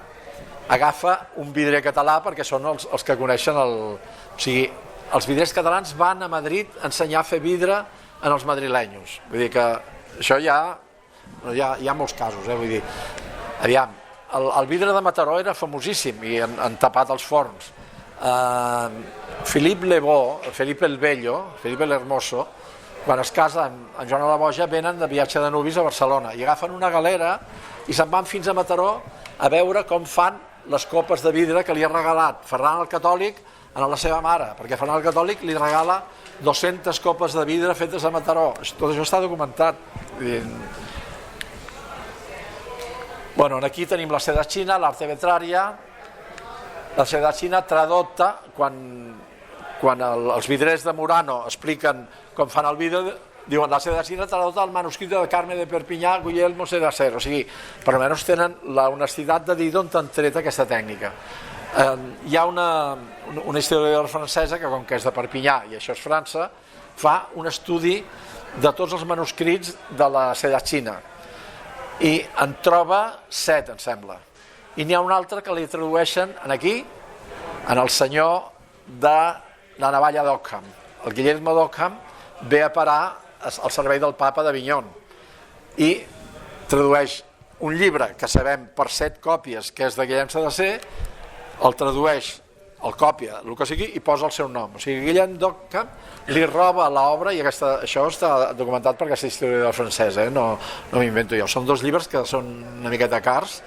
agafa un vidrer català perquè són els que coneixen O sigui, els vidrers catalans van a Madrid a ensenyar a fer vidre en els madrilenyos. Vull dir que això hi ha molts casos, vull dir, aviam, el vidre de Mataró era famosíssim i han tapat els forns. Philippe le Beau, Felipe el Bello, Felipe l'Hermoso, quan es casa amb Joana la Boja, venen de viatge de nuvis a Barcelona i agafen una galera i se'n van fins a Mataró a veure com fan les copes de vidre que li ha regalat Ferran el Catòlic a la seva mare, perquè Ferran el Catòlic li regala 200 copes de vidre fetes a Mataró. Tot això està documentat. Aquí tenim la seda xina, l'arte vetraria. La seda xina tradotta, quan els vidrers de Murano expliquen com fan el vidre, diuen la seda xina tradotta el manuscrit de Carme de Perpinyà, Guglielmo Sedacer. O sigui, per almenys tenen la honestitat de dir d'on han tret aquesta tècnica. Hi ha una historiadora francesa que, com que és de Perpinyà i això és França, fa un estudi de tots els manuscrits de la seda xina i en troba 7, em sembla. I n'hi ha un altre que li tradueixen aquí, en el senyor de la navalla d'Ockham. El Guillermo d'Ockham ve a parar al servei del papa d'Avinyó i tradueix un llibre que sabem per 7 còpies que és de Guillem Sedacer, el tradueix el copia, el que sigui, i posa el seu nom. O sigui, Guillem d'Ockham li roba l'obra, i això està documentat per aquesta historiador francès, no m'invento jo. Són 2 llibres que són una miqueta cars,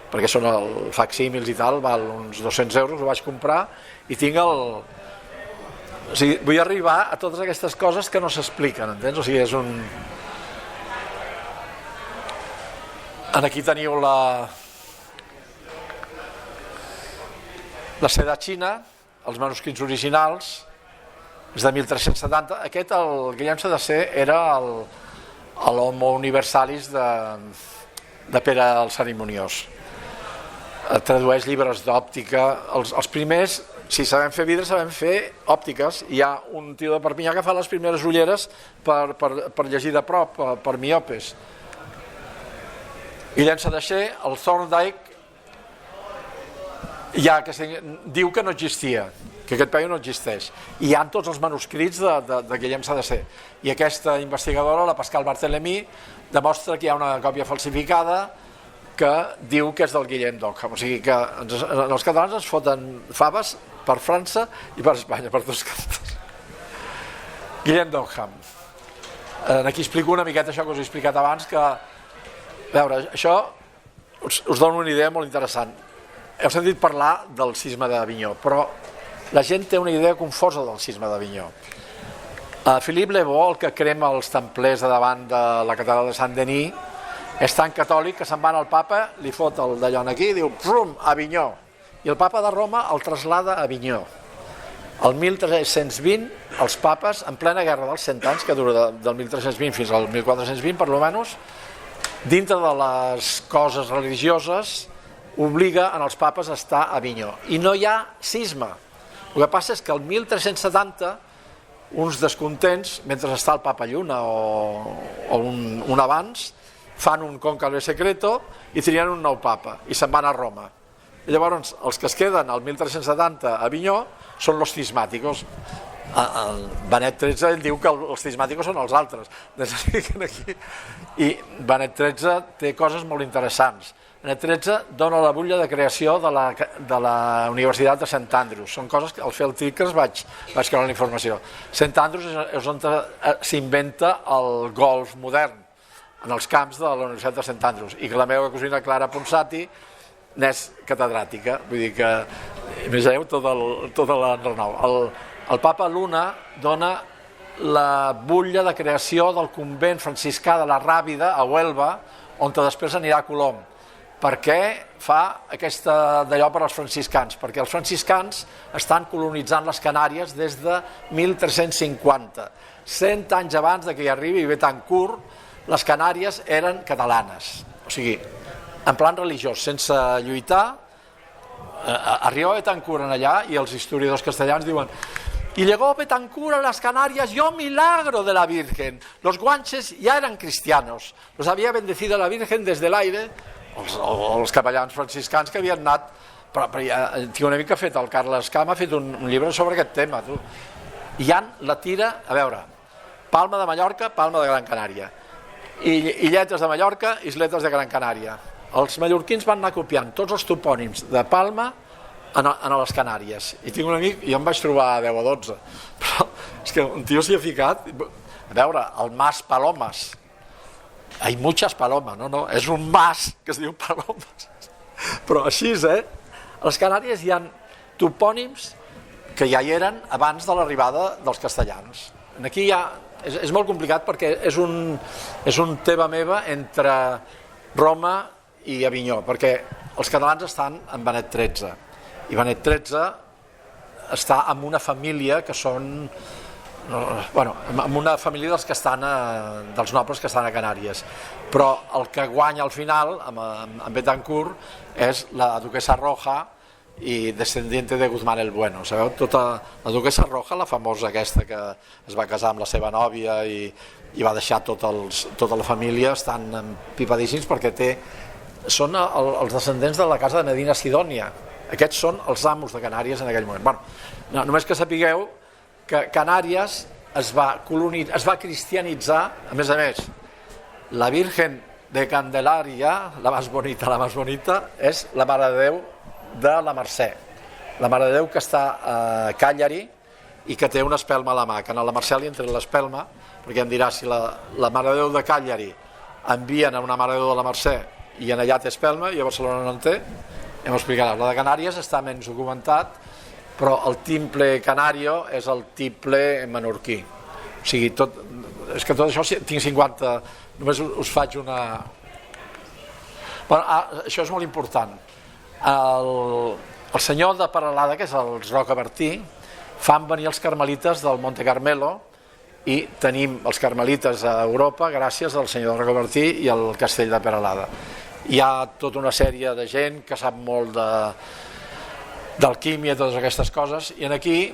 perquè són el facsímils i tal, val uns 200 euros, ho vaig comprar, i tinc el... O sigui, vull arribar a totes aquestes coses que no s'expliquen, entens? O sigui, és un... Aquí teniu la seda xina, els manuscrits originals, és de 1370. Aquest, el Guillem Sadasser, era l'homo universalis de Pere el Cerimoniós. Tradueix llibres d'òptica. Els primers, si sabem fer vidre, sabem fer òptiques. Hi ha un tio de Perpinyà que fa les primeres ulleres per llegir de prop, per miopes. Guillem Sadasser, el Thorndike, ja que diu que no existia, que aquest paio no existeix. I hi ha tots els manuscrits de Guillem Sadasser. I aquesta investigadora, la Pascal Barthélemy, demostra que hi ha una còpia falsificada que diu que és del Guillem d'Ockham. O sigui que els catalans ens foten faves per França i per Espanya, per 2 cantos. Guillem d'Ockham. Aquí explico una miqueta això que us he explicat abans, que, a veure, això us dono una idea molt interessant. Heu sentit parlar del cisma d'Avinyó, però la gent té una idea confosa del cisma d'Avinyó. Philippe Le Beau, el que crema els templers a davant de la catedral de Saint-Denis, és tan catòlic que se'n va al papa, li fot el d'allò aquí i diu prum, Avinyó. I el papa de Roma el traslada a Avinyó. El 1320, els papes, en plena guerra dels 100 anys, que dura del 1320 fins al 1420, per almenys, dintre de les coses religioses, obliga als papes a estar a Avinyó. I no hi ha cisma. El que passa és que el 1370, uns descontents, mentre està el papa Lluna o un abans, fan un cònclave secreto i trien un nou papa i se'n van a Roma. I llavors, els que es queden al 1370 a Avinyó són los cismàticos. Benet XIII diu que els cismàticos són els altres. I Benet XIII té coses molt interessants. Benet XIII dona la butlla de creació de la Universitat de St. Andrews. Són coses que al fer el Tickers vaig creure la informació. St. Andrews és on s'inventa el golf modern, en els camps de la Universitat de St. Andrews, i que la meva cosina Clara Ponsati n'és catedràtica. Vull dir que, imagineu tota l'enrenou. El papa Luna dona la butlla de creació del convent franciscà de la Ràbida a Huelva, on després anirà a Colom. Per què fa aquesta d'allò per als franciscans? Perquè els franciscans estan colonitzant les Canàries des de 1350. 100 anys abans que hi arribi Betancourt, les Canàries eren catalanes. O sigui, en plan religiós, sense lluitar, arriba Betancourt en allà i els historiadors castellans diuen: y llegó Betancourt a las Canarias y oh milagro de la Virgen, los guanches ya eran cristianos, los había bendecido la Virgen desde el aire. Els capellans franciscans que havien anat, però ja tinc una mica fet, el Carles Cama ha fet un llibre sobre aquest tema. Hi ha la tira, a veure, Palma de Mallorca, Palma de Gran Canària, Illetes de Mallorca, Isletes de Gran Canària. Els mallorquins van anar copiant tots els topònims de Palma a les Canàries. I tinc un amic, i jo em vaig trobar 10 o 12, però és que un tio s'hi ha ficat. A veure, el Mas Palomas, hay muchas palomas, no, és un mas que es diu Palomas, però així, a les Canàries hi ha topònims que ja hi eren abans de l'arribada dels castellans. Aquí ja és molt complicat perquè és un teva-meva entre Roma i Avinyó, perquè els catalans estan en Benet XIII, i Benet XIII està amb una família que són... amb una família dels nobles que estan a Canàries, però el que guanya al final amb Betancourt és la duquesa Roja i descendiente de Guzmán el Bueno. Sabeu? La duquesa Roja, la famosa aquesta que es va casar amb la seva nòvia i va deixar tota la família, estan empipadíssims perquè són els descendents de la casa de Medina Sidònia. Aquests són els amos de Canàries en aquell moment. Només que sapigueu que Canàries es va cristianitzar, a més, la Virgen de Candelaria, la més bonita, és la Mare de Déu de la Mercè. la Mare de Déu que està a Cagliari i que té una espelma a la mà, que a la Mercè li han tret l'espelma, perquè em dirà si la Mare de Déu de Cagliari envien a una Mare de Déu de la Mercè i en allà té espelma i a Barcelona no en té, ja m'ho explicarà. La de Canàries està menys documentat, però el timple canario és el timple menorquí. O sigui, és que tot això tinc 50, només us faig una... Bueno, això és molt important. El senyor de Peralada, que és el Rocabertí, fan venir els carmelites del Monte Carmelo i tenim els carmelites a Europa gràcies al senyor de Rocabertí i al castell de Peralada. Hi ha tota una sèrie de gent que sap molt d'alquímia i totes aquestes coses, i aquí,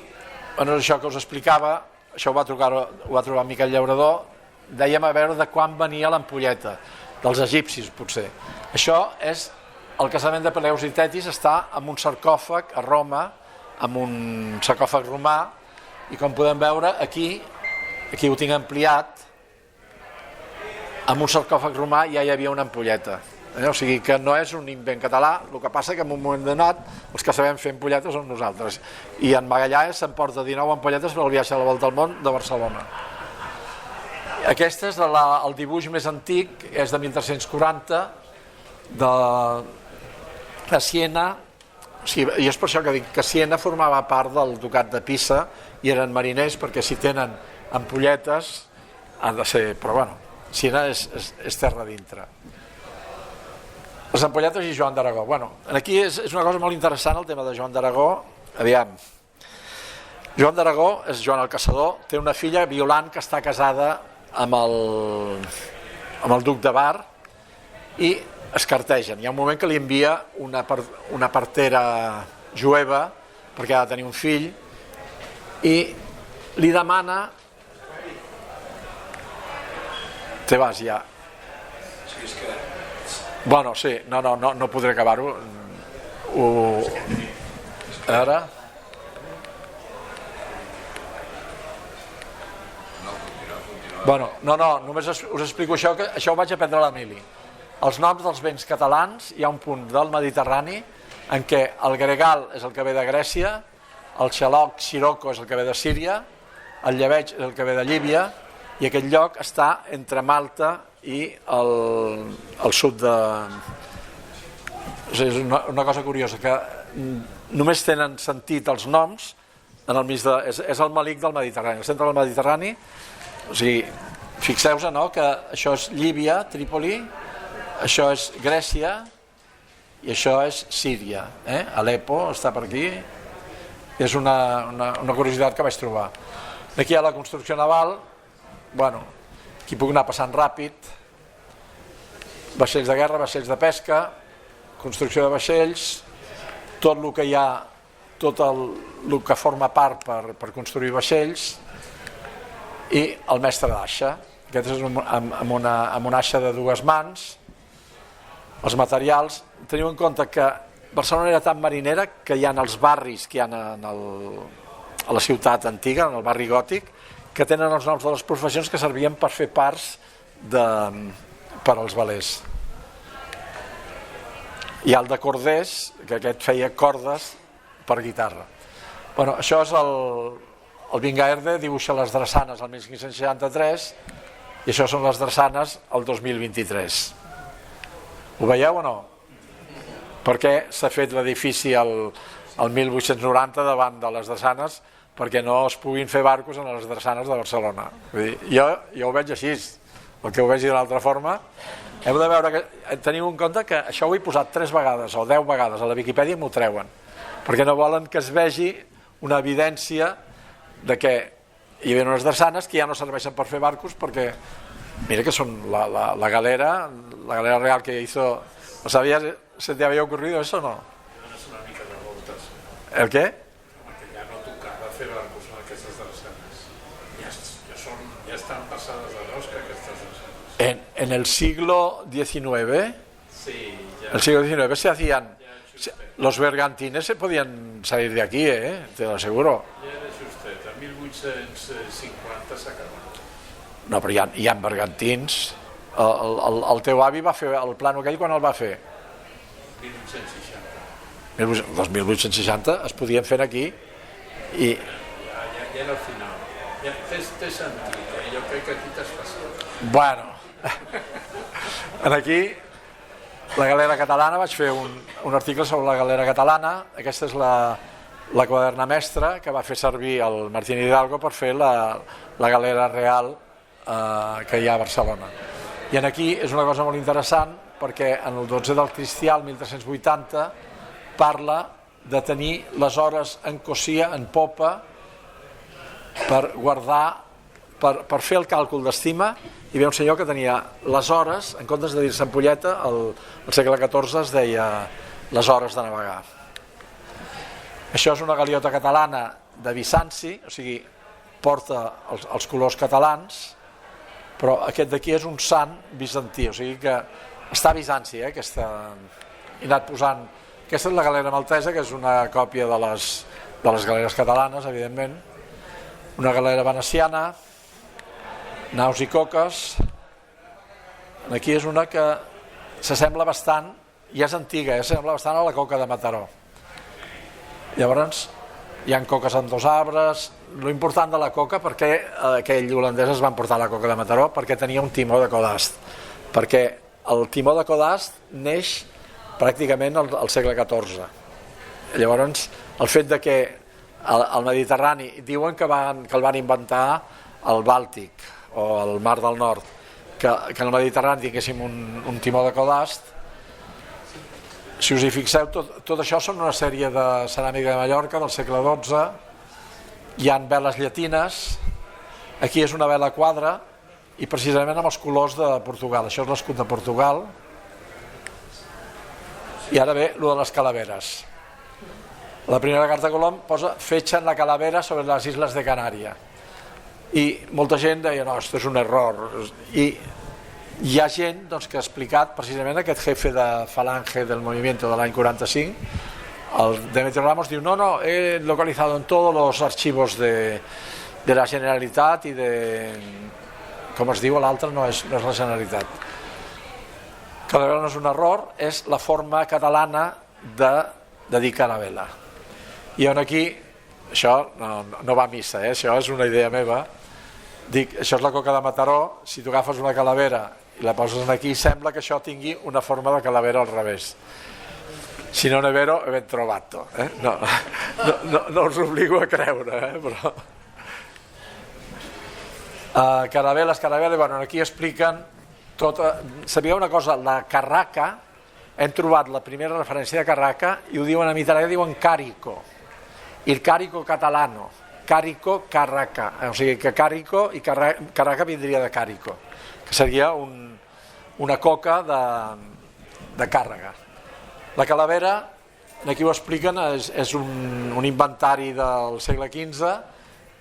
bueno, això que us explicava, això ho va trobar Miquel Llaurador, dèiem a veure de quan venia l'ampolleta, dels egipcis potser. Això és el casament de Peleus i Tetis, està en un sarcòfag a Roma, amb un sarcòfag romà, i com podem veure aquí ho tinc ampliat, amb un sarcòfag romà ja hi havia una ampolleta. O sigui que no és un invent català, el que passa que en un moment donat els que sabem fer ampolletes som nosaltres, i en Magallanes s'emporta 19 ampolletes per al viatge a la Volta al Món de Barcelona. Aquest és el dibuix més antic, és de 1340, de Siena, i és per això que dic que Siena formava part del ducat de Pisa i eren mariners, perquè si tenen ampolletes han de ser, però bueno, Siena és terra dintre. Les ampolletes i Joan d'Aragó. Bueno, aquí és una cosa molt interessant el tema de Joan d'Aragó. Aviam, Joan d'Aragó és Joan el Caçador, té una filla, Violant, que està casada amb el duc de Bar, i es cartegen. Hi ha un moment que li envia una partera jueva perquè ha de tenir un fill i li demana... Te vas ja. Sí, és que... Bueno, sí, no podré acabar-ho. Ara... Bueno, només us explico això, que això ho vaig aprendre a l'Emili. Els noms dels vents catalans, hi ha un punt del Mediterrani en què el gregal és el que ve de Grècia, el xaloc, Sirocco, és el que ve de Síria, el llebeig és el que ve de Líbia, i aquest lloc està entre Malta i el sud de... És una cosa curiosa, que només tenen sentit els noms en el mig de... És el malic del Mediterrani, el centre del Mediterrani. O sigui, fixeu-vos, no?, que això és Líbia, Trípoli, això és Grècia i això és Síria. Aleppo està per aquí. És una curiositat que vaig trobar. Aquí hi ha la construcció naval. Bueno, aquí puc anar passant ràpid. Vaixells de guerra, vaixells de pesca, construcció de vaixells, tot el que hi ha, tot el que forma part per construir vaixells, i el mestre d'aixa. Aquest és amb una aixa de dues mans. Els materials, teniu en compte que Barcelona era tan marinera que hi ha els barris que hi ha a la ciutat antiga, en el barri gòtic, que tenen els noms de les professions que servien per fer parts per als velers. Hi ha el de corders, que aquest feia cordes per guitarra. Bueno, això és el Vingaerde, dibuixa les drassanes el 1563 i això són les drassanes el 2023. Ho veieu o no? Per què s'ha fet l'edifici el 1890 davant de les drassanes? Perquè no es puguin fer barcos en les drassanes de Barcelona. Vull dir, jo ho veig així, el que ho vegi d'una altra forma. Heu de veure que teniu en compte que això ho he posat 3 vegades o 10 vegades a la Viquipèdia i m'ho treuen, perquè no volen que es vegi una evidència de que hi havia unes drassanes que ja no serveixen per fer barcos, perquè mira que són la galera real que hizo. ¿Se te había ocurrido eso o no? És una mica de voltes. ¿El qué? Que ja no tocava fer barcos en aquestes drassanes. Ja estan passades de rosca aquestes drassanes. En el siglo XIX, Sí, ja. el siglo XIX se hacían... Los bergantines se podían salir de aquí, te lo aseguro. Ja era justet, a 1850 s'acabava. No, però hi ha bergantins. El teu avi va fer el plano aquell quan el va fer? 1860. els 1860 es podien fer aquí i... Ja era el final. Ja té sentit, jo crec que aquí t'has passat. Bueno, aquí la galera catalana, vaig fer un article sobre la galera catalana. Aquesta és la quaderna mestra que va fer servir el Martín Hidalgo per fer la galera real que hi ha a Barcelona. I aquí és una cosa molt interessant perquè en el 12 del Cristià, el 1380, parla de tenir les hores en cosia, en popa, per guardar, per fer el càlcul d'estima. Hi havia un senyor que tenia les hores, en comptes de dir-se ampolleta, al segle XIV es deia les hores de navegar. Això és una galiota catalana de Bizanci, o sigui, porta els colors catalans, però aquest d'aquí és un sant bizantí, o sigui que està a Bizanci, aquesta... He anat posant... Aquesta és la galera maltesa, que és una còpia de les galeres catalanes, evidentment. Una galera veneciana, naus i coques. Aquí és una que s'assembla bastant, i és antiga, s'assembla bastant a la coca de Mataró. Llavors, hi ha coques amb 2 arbres. Lo important de la coca, perquè aquell holandès es va emportar la coca de Mataró, perquè tenia un timó de codast. Perquè el timó de codast neix pràcticament al segle XIV. Llavors, el fet de que el Mediterrani, diuen que el van inventar al Bàltic o al Mar del Nord, que en el Mediterrani tinguéssim un timó de codast. Si us hi fixeu, tot això són una sèrie de ceràmica de Mallorca del segle XII. Hi ha veles llatines, aquí és una vela quadra i precisament amb els colors de Portugal. Això és l'escut de Portugal. I ara ve lo de les calaveres. La primera carta de Colom posa fecha en la calavera sobre les Isles de Canària. I molta gent deia, no, esto és un error. I hi ha gent que ha explicat precisament aquest jefe de falange del movimiento de l'any 45, el Demetrio Ramos, diu, no, he localizado en todos los archivos de la Generalitat i de... Com es diu, l'altre no és la Generalitat. Calavera no és un error, és la forma catalana de dir calavera. I on aquí, això no va a missa, això és una idea meva, dic, això és la coca de Mataró, si tu agafes una calavera i la poses aquí, sembla que això tingui una forma de calavera al revés. Si no n'è vero, he ben trovato. No us obligo a creure, però... Caraveles, bueno, aquí expliquen tota... Sabia una cosa, la carraca, hem trobat la primera referència de carraca i ho diuen a mitjà, diuen càrico, il càrico catalano, càrico, carraca, o sigui que càrico i carraca vindria de càrico, que seria una coca de càrrega. La calavera, aquí ho expliquen, és un inventari del segle XV,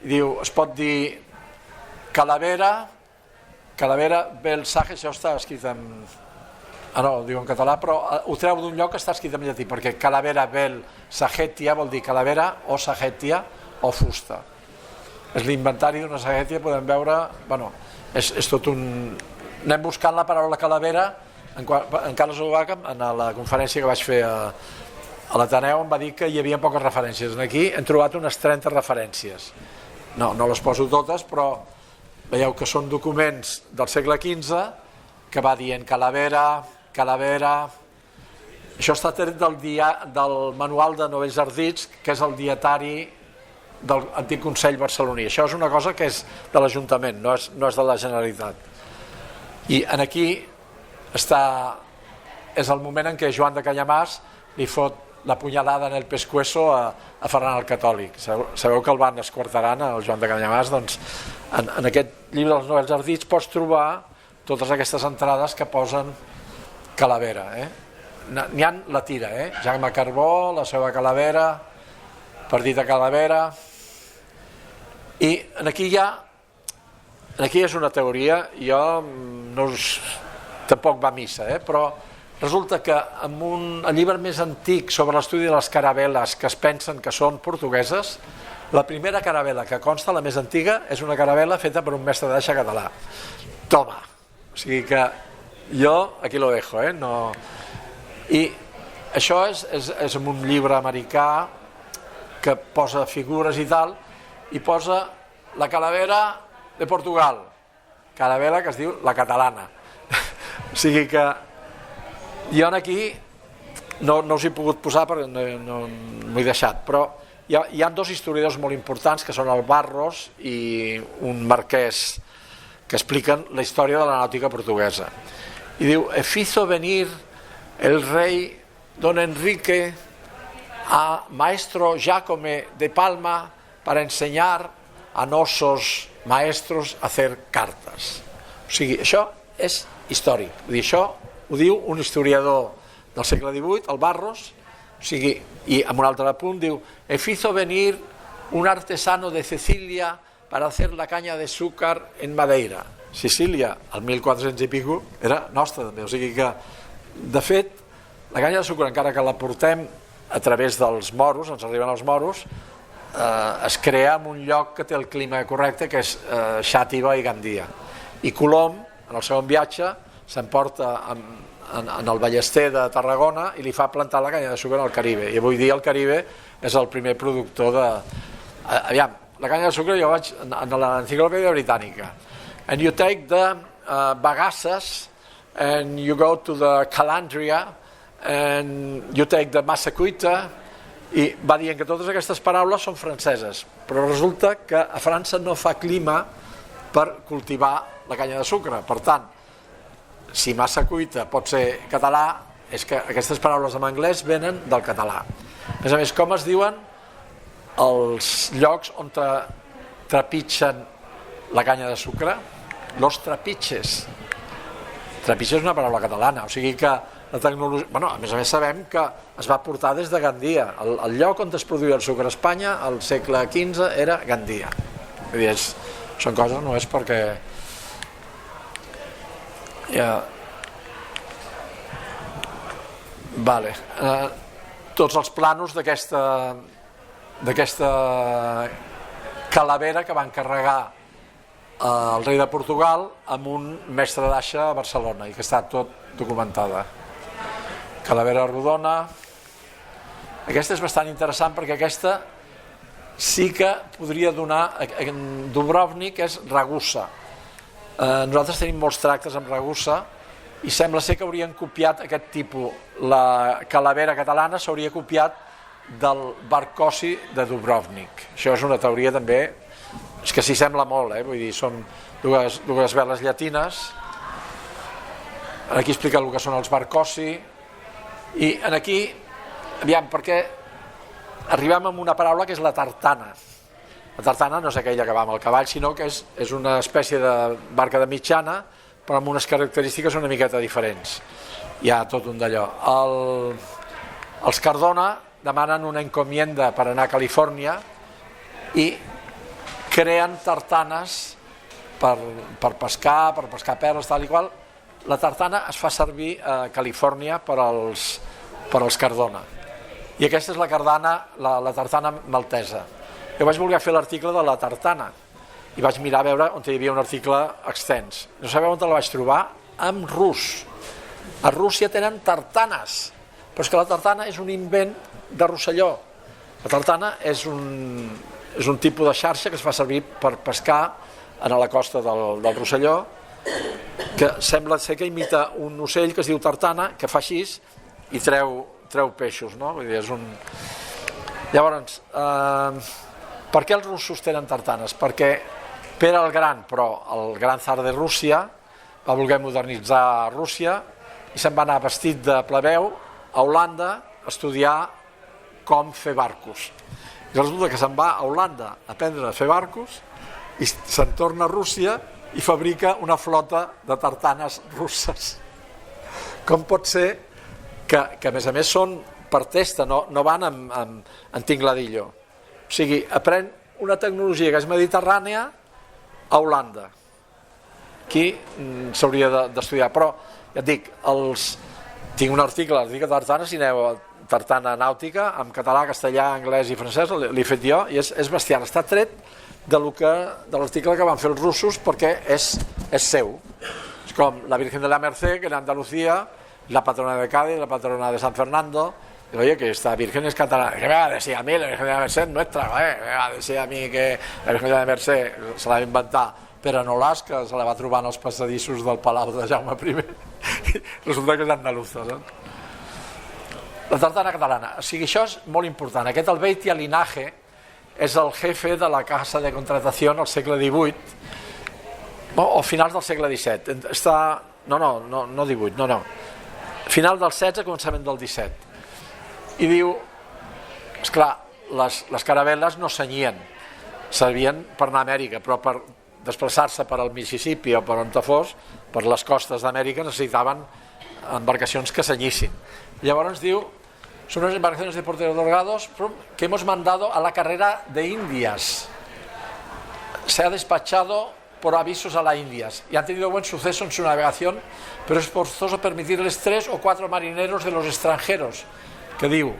i diu, es pot dir calavera, bel sage, això està escrit en... no, ho diu en català, però ho treu d'un lloc que està escrit en llatí, perquè calavera bel sagetia vol dir calavera o sagetia o fusta. És l'inventari d'una sagetia, podem veure, bueno, és tot un... Anem buscant la paraula calavera, en Carles Obaca, en la conferència que vaig fer a l'Ateneu, em va dir que hi havia poques referències. Aquí hem trobat unes 30 referències. No les poso totes, però veieu que són documents del segle XV que va dient calavera. Això està tret del manual de novells ardits, que és el dietari de l'antic Consell barceloní. Això és una cosa que és de l'Ajuntament, no és de la Generalitat. I aquí és el moment en què Joan de Canyamàs li fot la punyalada en el pescuezo a Ferran el Catòlic. Sabeu que el van esquarterant, el Joan de Canyamàs? Doncs en aquest llibre dels novells ardits pots trobar totes aquestes entrades que posen calavera. N'hi ha la tira, Jaume Carbó, la seva calavera, Perdita calavera. I aquí és una teoria, jo tampoc va a missa, però resulta que en un llibre més antic sobre l'estudi de les caravel·les que es pensen que són portugueses, la primera caravela que consta, la més antiga, és una caravela feta per un mestre d'aixa català. Toma! O sigui que jo aquí lo dejo, I això és en un llibre americà que posa figures i tal, i posa la calavera de Portugal, calavera que es diu la catalana. O sigui que jo aquí no us he pogut posar perquè no m'ho he deixat, però hi ha dos historiadors molt importants que són el Barros i un marquès que expliquen la història de la nàutica portuguesa. I diu: hizo venir el rei Don Enrique a maestro Jacome de Palma para enseñar a nosos maestros a hacer cartas. O sigui, això és històric. Vull dir, això ho diu un historiador del segle XVIII, el Barros, o sigui, i en un altre punt diu: hizo venir un artesano de Cecilia para hacer la caña de azúcar en Madeira. Sicília, al 1400 i pico, era nostra també, o sigui que, de fet, la canya de sucre, encara que la portem a través dels moros, ens arriben els moros, es crea en un lloc que té el clima correcte, que és Xàtiva i Gandia. I Colom, en el segon viatge, s'emporta en el Ballester de Tarragona i li fa plantar la canya de sucre al Caribe. I avui dia el Caribe és el primer productor de... Aviam, la canya de sucre jo vaig en l'enciclopèdia britànica. And you take the bagasses and you go to the Calandria and you take the Massacuita, i va dient que totes aquestes paraules són franceses, però resulta que a França no fa clima per cultivar la canya de sucre. Per tant, si Massacuita pot ser català, és que aquestes paraules en anglès venen del català. A més, com es diuen els llocs on trepitgen la canya de sucre? Los trapiches. Trapiche és una paraula catalana, o sigui que la tecnologia... Bueno, a més sabem que es va portar des de Gandia. El lloc on es produïa el sucre a Espanya al segle XV era Gandia. Vull dir, són coses, no és perquè... Vale. Tots els planos d'aquesta calavera que van carregar el rei de Portugal amb un mestre d'aixa a Barcelona i que està tot documentada. Calavera rodona. Aquesta és bastant interessant perquè aquesta sí que podria donar... Dubrovnik és Ragusa. Nosaltres tenim molts tractes amb Ragusa i sembla ser que haurien copiat aquest tipus. La calavera catalana s'hauria copiat del Barcosi de Dubrovnik. Això és una teoria també... És que s'hi sembla molt, vull dir, són dues veles llatines. Aquí explica el que són els Barcosi. I aquí, aviam, perquè arribem a una paraula que és la tartana. La tartana no és aquella que va amb el cavall, sinó que és una espècie de barca de mitjana, però amb unes característiques una miqueta diferents. Hi ha tot un d'allò. Els Cardona demanen una encomienda per anar a Califòrnia i creen tartanes per pescar perles, tal i qual. La tartana es fa servir a Califòrnia per als Cardona. I aquesta és la tartana maltesa. Jo vaig voler fer l'article de la tartana i vaig mirar a veure on hi havia un article extens. No sabeu on la vaig trobar? En rus. A Rússia tenen tartanes, però és que la tartana és un invent de Rosselló. La tartana és un tipus de xarxa que es fa servir per pescar a la costa del Rosselló, que sembla ser que imita un ocell que es diu tartana, que fa així i treu peixos, no? Vull dir, és un... Llavors, per què els russos tenen tartanes? Perquè Pere el Gran, però el gran tsar de Rússia, va voler modernitzar Rússia i se'n va anar vestit de plebeu a Holanda a estudiar com fer barcos. I resulta que se'n va a Holanda a aprendre a fer barcos i se'n torna a Rússia i fabrica una flota de tartanes russes. Com pot ser que a més són per testa, no van en tingladillo? O sigui, aprèn una tecnologia que és mediterrània a Holanda. Aquí s'hauria d'estudiar, però ja et dic, tinc un article, l'article de tartana, si aneu a tartana nàutica, en català, castellà, anglès i francès, l'he fet jo, i és bestial. Està tret de l'article que van fer els russos perquè és seu. És com la Virgen de la Mercè, que en Andalucía la patrona de Cádiz, la patrona de San Fernando. Digo, oye, que esta Virgen es catalana. ¿Qué me va a decir a mí? La Virgen de la Merced es nuestra, me va a decir a mi que la Virgen de la Merced se la va inventar per Anolàs, que se la va trobar en els passadissos del Palau de Jaume I. Resulta que és andaluza, saps? La tartana catalana. O sigui, això és molt important. Aquest el Beiti Alinaje és el jefe de la Casa de Contratació al segle XVIII, o finals del segle XVII. Està... No 18, no. Final del XVI, començament del XVII. I diu, esclar, les caravel·les no senyien, servien per anar a Amèrica, però per desplaçar-se per al Mississippi o per on fos, per les costes d'Amèrica, necessitaven embarcacions que senyissin. Llavors diu, son unas embarcaciones de porteros delgados que hemos mandado a la carrera de Indias. Se ha despachado por avisos a las Indias y han tenido buen suceso en su navegación, pero es forzoso permitirles 3 o 4 marineros de los extranjeros, que diu,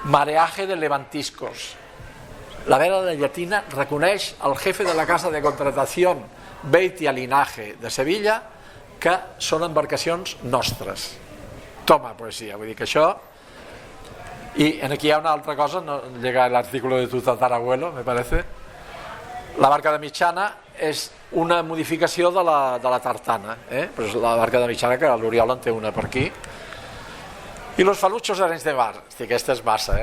mareaje de levantiscos. La Vera de Llatina reconeix al jefe de la Casa de Contratació Beiti Alinaje de Sevilla que són embarcacions nostres. Toma poesia, vull dir que això... I aquí hi ha una altra cosa, no llega l'artículo de tu tatarabuelo, me parece. La barca de mitjana és una modificació de la tartana, però és la barca de mitjana, que l'Oriol en té una per aquí. I los faluchos de Arenys de Mar, aquesta és massa,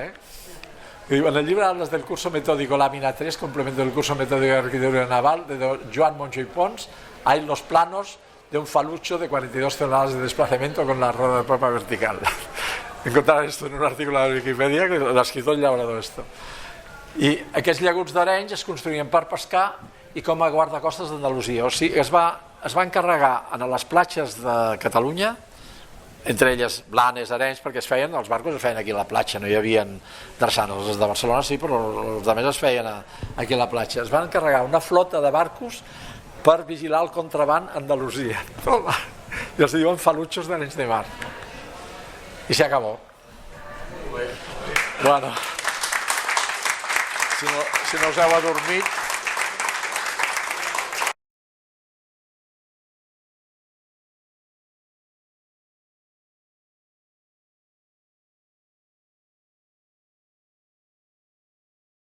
En el llibre Hablas del curso metódico lámina 3, complemento del curso metódico de arquitectura naval de Joan Monjo y Pons, hay los planos de un falucho de 42 toneladas de desplazamiento con la rueda de popa vertical. Encontrarán esto en un artículo de Wikipedia que l'escriptor llaurador esto. I aquests llaguts d'Arenys es construïen per pescar i com a guardacostes d'Andalusia. O sigui, es va encarregar a les platges de Catalunya, entre elles Blanes, Arenys, perquè els barcos es feien aquí a la platja, no hi havia drassanes. Els de Barcelona sí, però els altres es feien aquí a la platja. Es van encarregar una flota de barcos per vigilar el contraban a Andalusia. I els diuen faluchos d'Arenys de Mar. I se acabó. Bueno, si no us heu adormit...